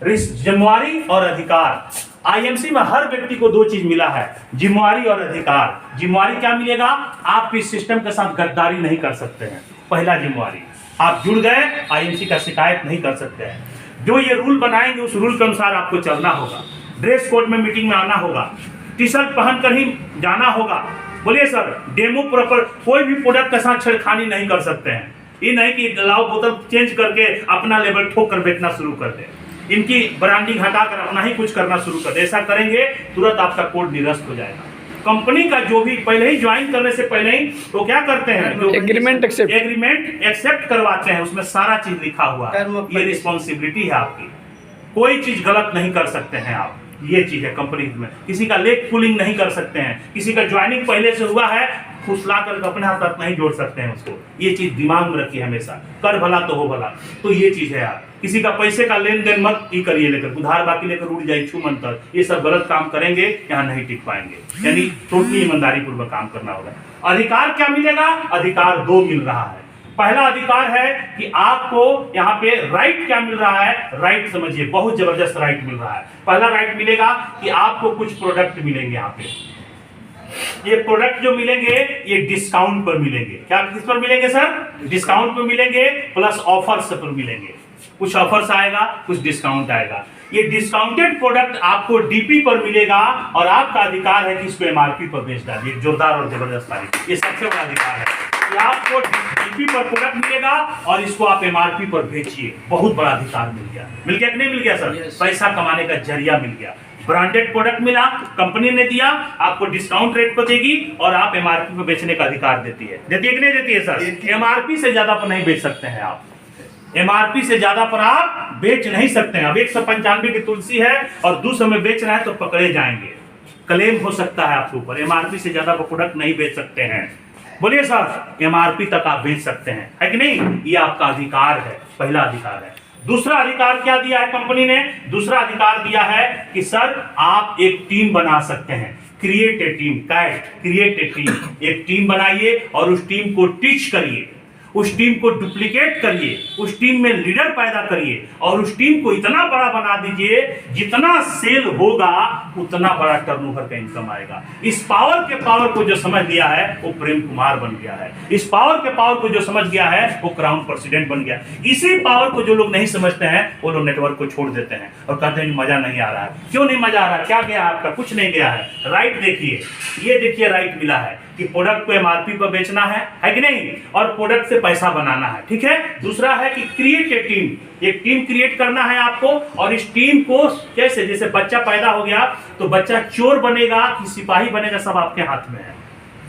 A: जिम्मेवारी और अधिकार। आईएमसी में हर व्यक्ति को 2 चीज मिला है, जिम्मेवारी और अधिकार। जिम्मेवारी क्या मिलेगा, आप इस सिस्टम के साथ गद्दारी नहीं कर सकते हैं। पहला जिम्मेवारी, आप जुड़ गए, आईएमसी का शिकायत नहीं कर सकते हैं। जो ये रूल बनाएंगे उस रूल के अनुसार आपको चलना होगा। ड्रेस कोड में मीटिंग में आना होगा, टी-शर्ट पहनकर ही जाना होगा। बोलिए सर, डेमो प्रॉपर, कोई भी प्रोडक्ट के साथ छेड़खानी नहीं कर सकते हैं। ये नहीं कि लाओ बोतल चेंज करके अपना लेवल ठोक कर बेचना शुरू कर दे, इनकी ब्रांडिंग हटाकर अपना ही कुछ करना शुरू कर दे। ऐसा करेंगे तुरंत आपका कोड निरस्त हो जाएगा। कंपनी का जो भी पहले ही ज्वाइन करने से पहले ही तो क्या करते हैं, जो एग्रीमेंट एक्सेप्ट करवाते हैं, उसमें सारा चीज लिखा हुआ है। ये रिस्पॉन्सिबिलिटी है आपकी, कोई चीज गलत नहीं कर सकते हैं आप। ये चीज है कंपनी में, किसी का लेग पुलिंग नहीं कर सकते हैं, किसी का ज्वाइनिंग पहले से हुआ है फुसला कर अपने हाथ तक नहीं जोड़ सकते हैं उसको। ये चीज दिमाग में रखिए हमेशा, कर भला तो हो भला। तो ये चीज है यार, किसी का पैसे का लेन देन मत ही करिए, लेकर उधार बाकी लेकर उड़ जाए छू मंतर, ये सब गलत काम करेंगे, यहाँ नहीं टिक पाएंगे। यानी टोटली ईमानदारी पूर्वक काम करना होगा। अधिकार क्या मिलेगा, अधिकार 2 मिल रहा है। पहला अधिकार है कि आपको यहाँ पे राइट क्या मिल रहा है, राइट समझिए, बहुत जबरदस्त राइट मिल रहा है। पहला राइट मिलेगा कि आपको कुछ प्रोडक्ट मिलेंगे यहाँ पे। ये प्रोडक्ट जो मिलेंगे ये डिस्काउंट पर मिलेंगे। क्या किस पर मिलेंगे सर, डिस्काउंट पर मिलेंगे, प्लस ऑफर्स पर मिलेंगे। कुछ ऑफर्स आएगा, कुछ डिस्काउंट आएगा। ये डिस्काउंटेड प्रोडक्ट आपको डीपी पर मिलेगा, और आपका अधिकार है कि इसको एमआरपी पर बेच डालिए। जोरदार और जबरदस्त तारीफ, ये सबसे बड़ा अधिकार है कि आपको डीपी पर प्रोडक्ट मिलेगा और इसको आप एमआरपी पर बेचिए। बहुत बड़ा अधिकार मिल गया कि नहीं मिल गया सर, पैसा कमाने का जरिया मिल गया। ब्रांडेड प्रोडक्ट मिला, कंपनी ने दिया, आपको डिस्काउंट रेट पर देगी, और आप एमआरपी पर बेचने का अधिकार देती है कि नहीं देती है सर। एमआरपी से ज्यादा पर नहीं बेच सकते हैं आप, एमआरपी से ज्यादा पर आप बेच नहीं सकते हैं। अब 195 की तुलसी है और 200 में बेच रहे हैं तो पकड़े जाएंगे, क्लेम हो सकता है आपके ऊपर। एमआरपी से ज्यादा प्रोडक्ट नहीं बेच सकते हैं। बोलिए सर, एमआरपी तक आप बेच सकते हैं, है कि नहीं। ये आपका अधिकार है, पहला अधिकार है। दूसरा अधिकार क्या दिया है कंपनी ने, दूसरा अधिकार दिया है कि सर आप एक टीम बना सकते हैं। Create a team, cat, create a team, एक टीम बनाइए और उस टीम को टीच करिए, उस टीम को डुप्लीकेट करिए, उस टीम में लीडर पैदा करिए और उस टीम को इतना बड़ा बना दीजिए, जितना सेल होगा उतना बड़ा टर्नओवर का इनकम आएगा। इस पावर को जो समझ लिया है वो प्रेम कुमार बन गया है, इस पावर को जो समझ गया है वो क्राउन प्रेसिडेंट बन गया। इसी पावर को जो लोग नहीं समझते हैं वो लोग नेटवर्क को छोड़ देते हैं और कहते हैं मजा नहीं आ रहा है। क्यों नहीं मजा आ रहा है? क्या गया आपका? कुछ नहीं गया है। राइट देखिए, ये देखिए राइट मिला है कि प्रोडक्ट को एमआरपी पर बेचना है कि नहीं, और प्रोडक्ट से पैसा बनाना है, ठीक है। दूसरा है कि क्रिएट ए टीम, एक टीम क्रिएट करना है आपको और इस टीम को कैसे, जैसे बच्चा पैदा हो गया तो बच्चा चोर बनेगा कि सिपाही बनेगा, सब आपके हाथ में है।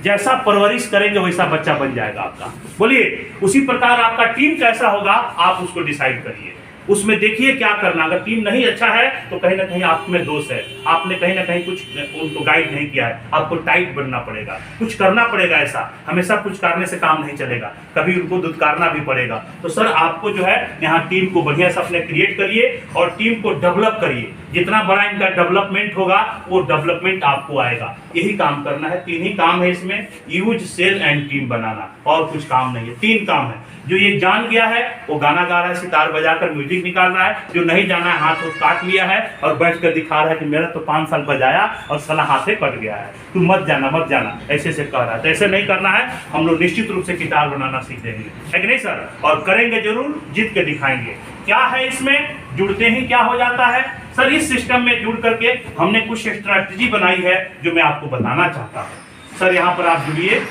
A: जैसा परवरिश करेंगे वैसा बच्चा बन जाएगा आपका। बोलिए, उसी प्रकार आपका टीम कैसा होगा आप उसको डिसाइड करिए, उसमें देखिए क्या करना। अगर टीम नहीं अच्छा है तो कहीं ना कहीं आप में दोष है, आपने कहीं ना कहीं कुछ उनको गाइड नहीं किया है। आपको टाइट बनना पड़ेगा, कुछ करना पड़ेगा। ऐसा हमेशा कुछ करने से काम नहीं चलेगा, कभी उनको दुत्कारना भी पड़ेगा। तो सर आपको जो है यहाँ टीम को बढ़िया से अपने क्रिएट करिए और टीम को डेवलप करिए। जितना बड़ा इनका डेवलपमेंट होगा वो डेवलपमेंट आपको आएगा। यही काम करना है, 3 ही काम है इसमें, यूज, सेल एंड टीम बनाना, और कुछ काम नहीं है। 3 काम है। जो ये जान गया है वो गाना गा रहा है, सितार बजाकर म्यूजिक निकाल रहा है। जो नहीं जाना है हाथ काट लिया है और बैठ कर दिखा रहा है कि मेरा तो 5 साल बजाया और साला हाथ से कट गया है, तू मत जाना, ऐसे से कह रहा है। तो ऐसे नहीं करना है। हम लोग निश्चित रूप से गिटार बनाना सीख देंगे, है कि नहीं सर? और करेंगे जरूर, जीत के दिखाएंगे। क्या है इसमें? जुड़ते ही क्या हो जाता है सर? इस सिस्टम में जुड़ करके हमने कुछ स्ट्रैटेजी बनाई है जो मैं आपको बताना चाहता हूँ। सर यहाँ पर आप जुड़िए,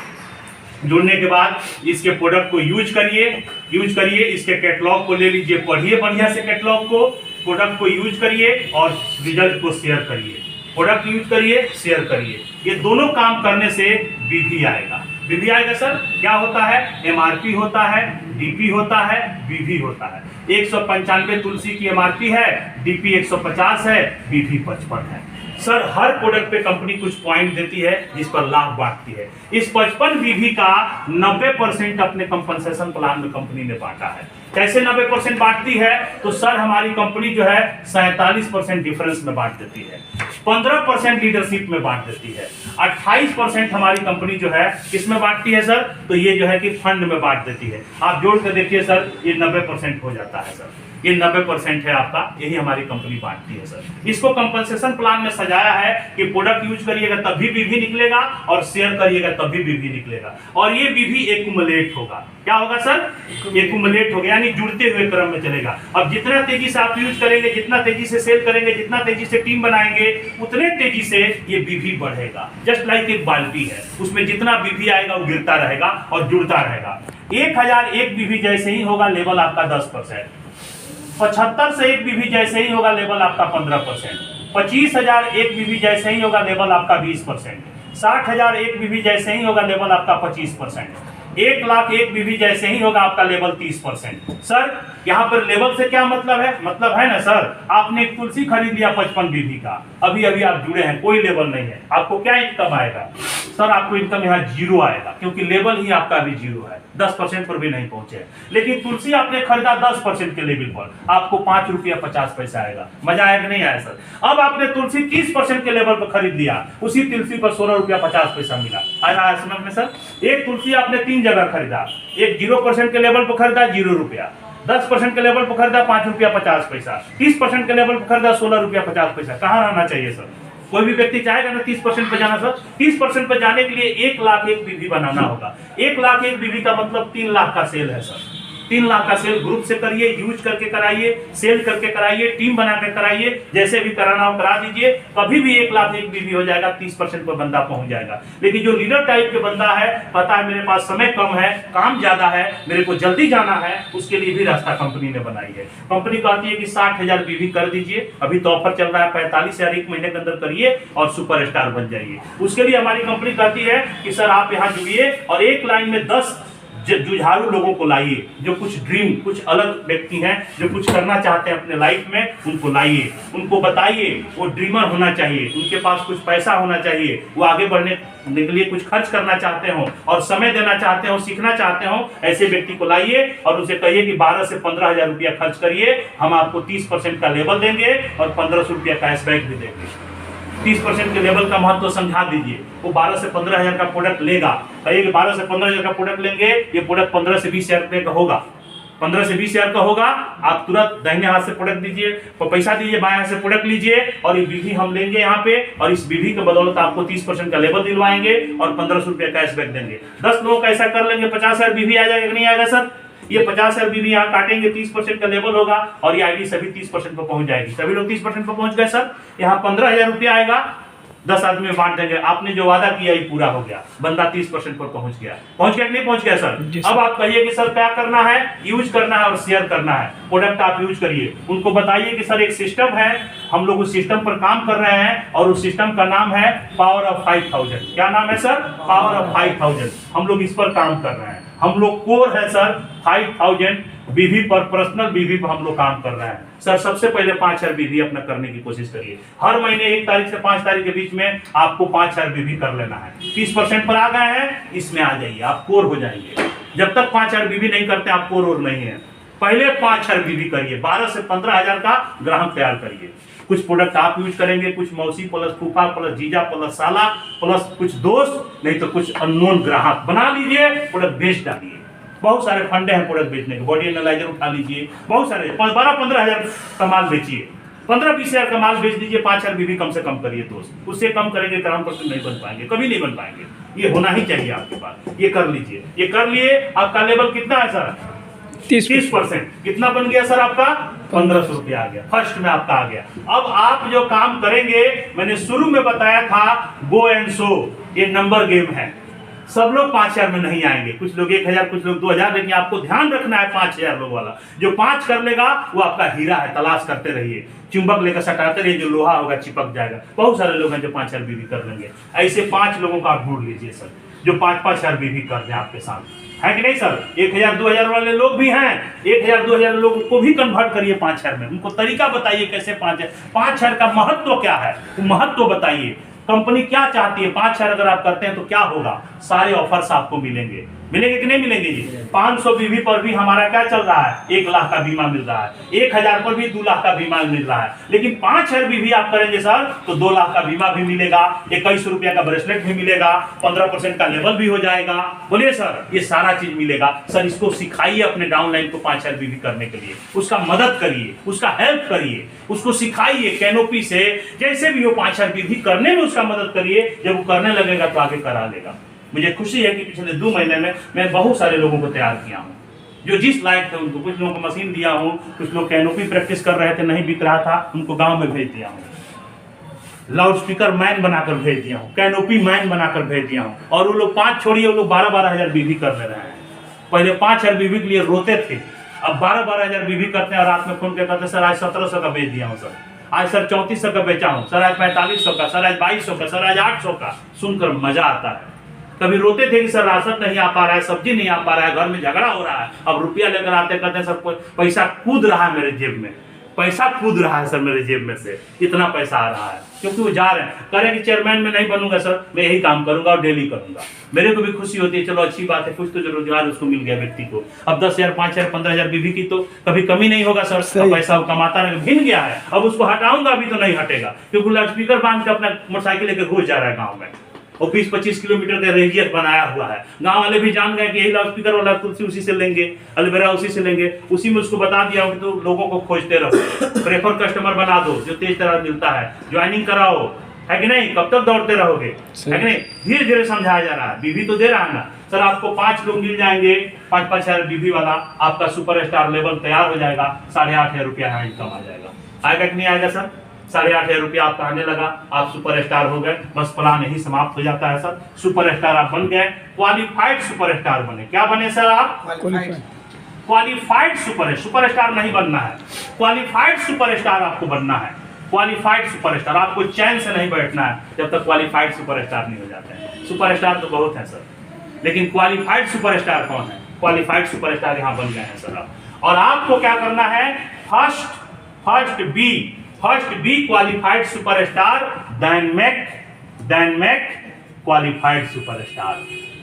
A: जुड़ने के बाद इसके प्रोडक्ट को यूज करिए, इसके कैटलॉग को ले लीजिए, पढ़िए बढ़िया से कैटलॉग को, प्रोडक्ट को यूज करिए और रिजल्ट को शेयर करिए। प्रोडक्ट यूज करिए, शेयर करिए, ये दोनों काम करने से बीवी आएगा। बीवी आएगा सर, क्या होता है? एमआरपी होता है, डीपी होता है, बीवी होता है। 195 तुलसी की एमआरपी है, डीपी 150 है, बीवी 55 है। सर हर प्रोडक्ट पे कंपनी कुछ पॉइंट देती है जिस पर लाभ बांटती है। इस 55 बीवी का 90% अपने कंपनसेशन प्लान में कंपनी ने बांटा है। कैसे 90% बांटती है? तो सर हमारी कंपनी जो है 47% डिफरेंस में बांट देती है, 15% लीडरशिप में बांट देती है, 28% हमारी कंपनी जो है किसमें बांटती है सर? तो ये जो है कि फंड में बांट देती है। आप जोड़ कर देखिए सर, ये 90% हो जाता है सर, ये 90% है आपका, यही हमारी कंपनी बांटती है सर। इसको कंपनसेशन प्लान में सजाया है कि प्रोडक्ट यूज करिएगा तभी बीवी निकलेगा और शेयर करिएगा तभी बीवी निकलेगा, और ये बीवी एक्युमुलेट होगा। क्या होगा सर? एक्युमुलेट होगा, यानी जुड़ते हुए क्रम में चलेगा। अब जितना तेजी से आप यूज करेंगे, जितना तेजी से सेल करेंगे, जितना तेजी से टीम बनाएंगे, उतने तेजी से ये बीवी बढ़ेगा। जस्ट लाइक एक बाल्टी है, उसमें जितना बीवी आएगा वो गिरता रहेगा और जुड़ता रहेगा। 1001 बीवी जैसे ही होगा लेवल आपका 10%, 75 से 1 बीवी जैसे ही होगा लेवल आपका 15%, 25,001 बीवी जैसे ही होगा लेवल आपका 20%, 60,001 बीवी जैसे ही होगा लेवल आपका 25%, 1,00,001 बीवी जैसे ही होगा आपका लेवल 30%। सर यहाँ पर लेवल से क्या मतलब है? मतलब है ना सर, आपने एक तुलसी खरीद लिया 55 बीवी का, अभी आप जुड़े हैं, कोई लेवल नहीं है, आपको क्या इनकम आएगा? सर आपको इनकम यहाँ 0 आएगा, क्योंकि लेवल ही आपका अभी 0 है, 10% पर भी नहीं पहुंचे। लेकिन तुलसी आपने खरीदा 10% के लेवल पर, आपको 5 रुपया 50 पैसा आएगा। मजा आया कि नहीं आया सर? अब आपने तुलसी 30% के लेवल पर खरीद लिया, उसी तुलसी पर 16 रुपया 50 पैसा मिला। आया समझ में सर? एक तुलसी आपने 3 जगह खरीदा, एक 0% के लेवल पर खरीदा 0 रुपया, 10% के लेवल पर खरीदा 5 रुपया 50 पैसा, 30% के लेवल पर खरीदा 16 रुपया 50 पैसा। कहाँ रहना चाहिए सर? कोई भी व्यक्ति चाहेगा ना 30% पे जाना सर? 30% पे जाने के लिए 1,00,001 बीवी बनाना होगा। 1,00,001 बीवी का मतलब 3 लाख का सेल है सर। 3 लाख का सेल ग्रुप से करिए, यूज करके कराइए, सेल करके कराइए, टीम बना कर कराइए, जैसे भी कराना हो करा दीजिए। कभी भी 1,00,001 बीवी हो जाएगा, 30% पर बंदा पहुंच जाएगा। लेकिन जो लीडर टाइप के बंदा है, पता है मेरे पास समय कम है, काम ज्यादा है, मेरे को जल्दी जाना है, उसके लिए भी रास्ता कंपनी ने बनाई है। कंपनी कहती है कि 60,000 बीवी कर दीजिए, अभी तो ऑफर चल रहा है, 45,000 1 महीने के अंदर करिए और सुपरस्टार बन जाइए। उसके लिए हमारी कंपनी कहती है कि सर आप यहाँ जुड़िए और एक लाइन में 10 जुझारू लोगों को लाइए, जो कुछ ड्रीम, कुछ अलग व्यक्ति हैं जो कुछ करना चाहते हैं अपने लाइफ में, उनको लाइए, उनको बताइए वो ड्रीमर होना चाहिए, उनके पास कुछ पैसा होना चाहिए, वो आगे बढ़ने के लिए कुछ खर्च करना चाहते हो और समय देना चाहते हो, सीखना चाहते हो, ऐसे व्यक्ति को लाइए और उसे कहिए कि 12 से 15,000 रुपया खर्च करिए, हम आपको 30% का लेवल देंगे और 1,500 रुपया कैशबैक भी देंगे। 30% के लेवल का महत्व समझा दीजिए। वो 12 से 15 हजार का प्रोडक्ट लेगा, कहिए कि 12 से 15 हजार का प्रोडक्ट लेंगे, ये प्रोडक्ट 15 से 20 हजार रुपये का होगा, 15 से 20 हजार का होगा। आप तुरंत दाहिने हाथ से प्रोडक्ट दीजिए, पैसा दीजिए, बाएं हाथ से प्रोडक्ट लीजिए, और ये बीवी हम लेंगे यहाँ पे, और इस बीवी के बदौलत आपको 30% का लेबल दिलवाएंगे और 1500 रुपया कैशबैक देंगे। 10 लोग ऐसा कर लेंगे, 50 हजार बीवी आ जाएगा कि नहीं आएगा सर? ये 50 हजार बीवी यहाँ काटेंगे, 30% का लेबल होगा और ये आईडी सभी 30% पर पहुंच जाएगी। सभी लोग 30% पर पहुंच गए सर, यहाँ 15,000 रुपया आएगा, 10 आदमी में बांट देंगे। आपने जो वादा किया ये पूरा हो गया, बंदा 30% पर पहुंच गया कि नहीं पहुंच गया सर? अब आप कहिए कि सर क्या करना है, यूज करना है और शेयर करना है। प्रोडक्ट आप यूज करिए, उनको बताइए कि सर एक सिस्टम है, हम लोग उस सिस्टम पर काम कर रहे हैं और उस सिस्टम का नाम है पावर ऑफ 5000। क्या नाम है सर? Power of 5000। हम लोग इस पर काम कर रहे हैं, हम लोग कोर है सर 5000 बीवी पर, पर्सनल बीवी पर हम लोग काम कर रहे हैं सर। सबसे पहले 5000 बीवी अपना करने की कोशिश करिए। हर महीने 1 तारीख से 5 तारीख के बीच में आपको 5000 बीवी कर लेना है। 30% पर आ गए हैं, इसमें आ जाइए, आप कोर हो जाएंगे। जब तक 5000 बीवी नहीं करते आप कोर और नहीं है। पहले 5000 बीवी करिए, 12 से 15 हजार का ग्राहक तैयार करिए। कुछ प्रोडक्ट आप यूज करेंगे, कुछ मौसी प्लस फूफा प्लस जीजा प्लस साला प्लस कुछ दोस्त, नहीं तो कुछ अननोन ग्राहक बना लीजिए, प्रोडक्ट बेच डालिए। बहुत सारे फंडे हैं प्रोडक्ट बेचने के, बॉडी एनालाइजर उठा लीजिए, बहुत सारे 12-15 हजार का माल बेचिए, 15-20 हजार का माल बेच दीजिए, 5000 बीवी कम से कम करिए दोस्त। उससे कम करेंगे ग्राम पर्सन नहीं बन पाएंगे, कभी नहीं बन पाएंगे। ये होना ही चाहिए आपके पास, ये कर लीजिए। ये कर लिए, आपका लेवल कितना है सर? 30%। कितना बन गया सर आपका? 1500 रुपया आ गया, फर्स्ट में आपका आ गया। अब आप जो काम करेंगे, मैंने शुरू में बताया था, गो एंड शो, ये नंबर गेम है। सब लोग 5000 में नहीं आएंगे, कुछ लोग 1000, कुछ लोग 2000, लेकिन आपको ध्यान रखना है 5000 लोग वाला। जो 5 कर लेगा वो आपका हीरा है, तलाश करते रहिए, चुंबक लेकर सटाते रहिए, जो लोहा होगा चिपक जाएगा। बहुत सारे लोग हैं जो 5000 बीवी कर लेंगे। ऐसे 5 लोगों का आप ढूंढ लीजिए सर, जो 5-5 बीवी कर दें आपके साथ, है कि नहीं सर? 1000-2000 वाले लोग भी हैं, 1000-2000 लोगों को भी कन्वर्ट करिए 5000 में। उनको तरीका बताइए कैसे 5000 का महत्व क्या है, महत्व बताइए। कंपनी क्या चाहती है? 5000 अगर आप करते हैं तो क्या होगा? सारे ऑफर्स आपको मिलेंगे, मिलेंगे कि नहीं मिलेंगे जी? 500 बीवी पर भी हमारा क्या चल रहा है? 1 लाख का बीमा मिल रहा है। 1000 पर भी 2 लाख का बीमा मिल रहा है। लेकिन 5000 बीवी आप करेंगे सर तो 2 लाख का बीमा भी मिलेगा, 2100 रुपया का ब्रेसलेट भी मिलेगा, 15% का लेवल भी हो जाएगा। बोलिए सर, ये सारा चीज मिलेगा सर। इसको सिखाइए अपने डाउनलाइन को 5000 बीवी करने के लिए, उसका मदद करिए, उसका हेल्प करिए, उसको सिखाइए कैनोपी से, जैसे भी हो 5000 बीवी करने में उसका मदद करिए। जब वो करने लगेगा तो आगे करा लेगा। मुझे खुशी है कि पिछले 2 महीने में मैं बहुत सारे लोगों को तैयार किया हूँ, जो जिस लायक थे उनको। कुछ लोगों को मशीन दिया हूँ, कुछ लोग कैनोपी प्रैक्टिस कर रहे थे, नहीं बिक रहा था, उनको गांव में भेज दिया हूँ। लाउड स्पीकर मैन बनाकर भेज दिया हूँ, कैनोपी मैन बनाकर भेज दिया हूँ। और वो लोग 5 छोड़िए, वो लोग 12-12 हजार बीवी कर ले रहे हैं। पहले 5000 बीवी के लिए रोते थे, अब 12-12 हजार बीवी करते हैं। और रात में फोन कर कहते हैं सर आज 1700 का बेच दिया हूँ सर, आज सर 3400 का बेचा हूँ सर, आज 4500 का सर, आज 2200 का सर, आज 800 का। सुनकर मजा आता है। कभी रोते थे कि सर राशन नहीं आ पा रहा है, सब्जी नहीं आ पा रहा है, घर में झगड़ा हो रहा है। अब रुपया लेकर आते कहते हैं सर पैसा कूद रहा है मेरे जेब में, पैसा कूद रहा है सर मेरे जेब में से, इतना पैसा आ रहा है। क्योंकि वो जा रहे हैं, कह रहे हैं कि चेयरमैन में नहीं बनूंगा सर, मैं यही काम करूंगा और डेली करूंगा। मेरे को भी खुशी होती है, चलो अच्छी बात है, कुछ तो जो रोजगार उसको मिल गया व्यक्ति को। अब 10,000, 5,000, 15,000 बीवी की तो कभी कमी नहीं होगा सर। पैसा वो कमाता नहीं, भिन गया है, अब उसको हटाऊंगा अभी तो नहीं हटेगा, क्योंकि लाउड स्पीकर बांध के अपना मोटरसाइकिल लेकर घुस जा रहा है गाँव में। और 20-25 किलोमीटर का रेडियस बनाया हुआ है। गांव वाले भी जान गए कि यही लाउड स्पीकर वाला तुलसी उसी से लेंगे, अलवेरा उसी से लेंगे, उसी में उसको बता दिया कि तो लोगों को खोजते रहो, प्रेफर कस्टमर बना दो, जो तेज तरह मिलता है, ज्वाइनिंग कराओ, है कि नहीं? कब तक दौड़ते रहोगे, है कि नहीं? धीरे धीरे समझाया जा रहा है। बीवी तो दे रहा है ना सर, आपको 5 लोग मिल जाएंगे, 5-5 हजार बीवी वाला, आपका सुपरस्टार लेवल तैयार हो जाएगा। 8,500 रुपया इनकम आ जाएगा। आएगा कि नहीं आएगा सर? 8,500 रुपया आपका आने लगा, आप सुपरस्टार हो गए, बस प्लान यही समाप्त हो जाता है सर। सुपरस्टार आप बन गए, क्वालिफाइड सुपरस्टार बने। क्या बने सर आप? क्वालिफाइड सुपरस्टार नहीं बनना है, क्वालिफाइड सुपरस्टार आपको बनना है। क्वालिफाइड सुपरस्टार, आपको चैन से नहीं बैठना है जब तक क्वालिफाइड सुपरस्टार नहीं हो जाते हैं। सुपरस्टार तो बहुत है सर, लेकिन क्वालिफाइड सुपरस्टार कौन है? क्वालिफाइड सुपरस्टार यहाँ बन गए हैं सर आप। और आपको क्या करना है? First be qualified superstar, then make qualified superstar.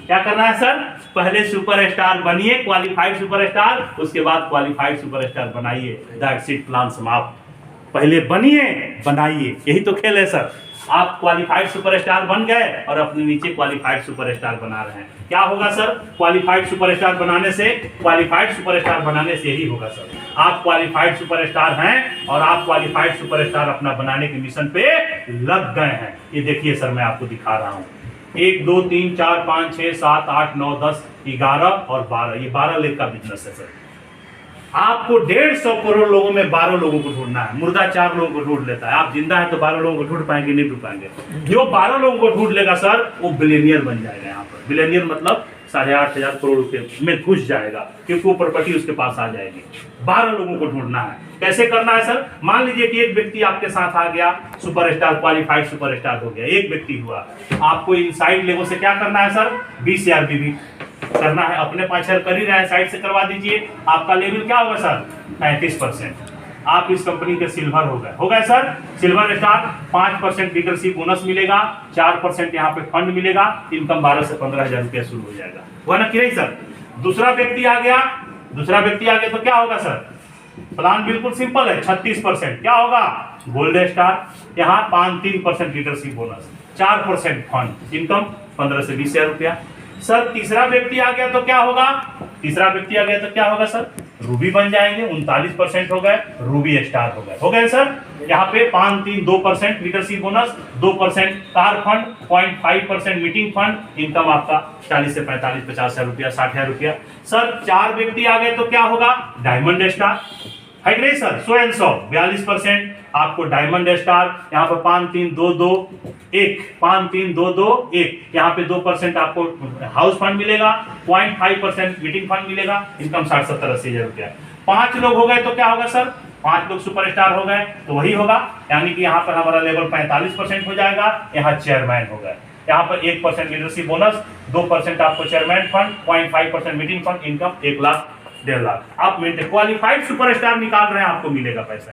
A: क्या करना है सर? पहले सुपरस्टार बनिए, क्वालिफाइड सुपरस्टार, उसके बाद क्वालिफाइड सुपरस्टार बनाइए। दैट्स इट, प्लान समाप्त। पहले बनिए बनाइए, यही तो खेल है सर। आप क्वालिफाइड सुपरस्टार बन गए और अपने नीचे क्वालिफाइड सुपरस्टार बना रहे हैं। क्या होगा सर? क्वालिफाइड सुपरस्टार बनाने से यही होगा सर। आप क्वालिफाइड सुपरस्टार हैं और आप क्वालिफाइड सुपरस्टार अपना बनाने के मिशन पे लग गए हैं। ये देखिए सर, मैं आपको दिखा रहा हूँ। 1 2 3 4 5 6 7 8 9 10 11 और 12, ये 12 लेख का बिजनेस है सर। आपको 150 करोड़ लोगों में 12 लोगों को ढूंढना है। मुर्दा 4 लोगों को ढूंढ लेता है, आप जिंदा है तो 12 लोगों को ढूंढ पाएंगे? नहीं ढूंढ पाएंगे। जो 12 लोगों को ढूंढ लेगा सर, वो बिलियनियर बन जाएगा। यहाँ पर बिलियनियर मतलब 8,500 करोड़ रुपए में घुस जाएगा, क्योंकि वो प्रॉपर्टी उसके पास आ जाएगी। 12 लोगों को ढूंढना है। कैसे करना है सर? मान लीजिए कि एक व्यक्ति आपके साथ आ गया, सुपरस्टार, क्वालिफाइड सुपरस्टार हो गया, एक व्यक्ति हुआ। आपको इनसाइड लेवल से क्या करना है सर? 20 CRPB करना है। अपने 5 कर ही रहे हैं, साइड से करवा दीजिए। आपका लेवल क्या होगा सर? 35%। आप इस कंपनी के सिल्वर हो गए sir. Silver star 5% leadership bonus मिलेगा, 4% यहाँ पे फंड मिलेगा, इनकम 12 से 15,000 रुपया शुरू हो जाएगा। हुआ ना कि नहीं सर? दूसरा व्यक्ति आ गया तो क्या होगा सर? प्लान बिल्कुल सिंपल है। 36% क्या होगा? गोल्ड स्टार, यहाँ 3% लीडरशिप बोनस, 4% फंड, इनकम 15 से 20,000 रुपया। सर तीसरा व्यक्ति आ गया तो क्या होगा सर? रूबी बन जाएंगे, 39% हो गए, रूबी स्टार हो गए सर। यहाँ पे 2% leadership bonus, 2% car fund, 0.5% meeting fund, income आपका 40 से 45 50,000 रुपया, 60,000 रुपया। सर 4 व्यक्ति आ गए तो क्या होगा? डायमंड स्टार है कि नहीं सर? 42% आपको डायमंड स्टार, यहाँ पे 5 3 2 2 1, यहाँ पे 2% आपको हाउस फंड मिलेगा, 0.5% मीटिंग फंड मिलेगा, इनकम 60-70-80,000 रुपया। 5 लोग हो गए तो क्या होगा सर? 5 लोग सुपरस्टार हो गए तो वही होगा, यानी कि यहाँ पर हमारा लेवल 45% हो जाएगा। यहाँ चेयरमैन हो गए, यहाँ पर 1% लीडरशिप बोनस, 2% आपको chairman fund, 0.5% meeting fund, income 1 lakh 1.5 lakh. आप क्वालिफाइड सुपरस्टार निकाल रहे हैं, आपको मिलेगा पैसा।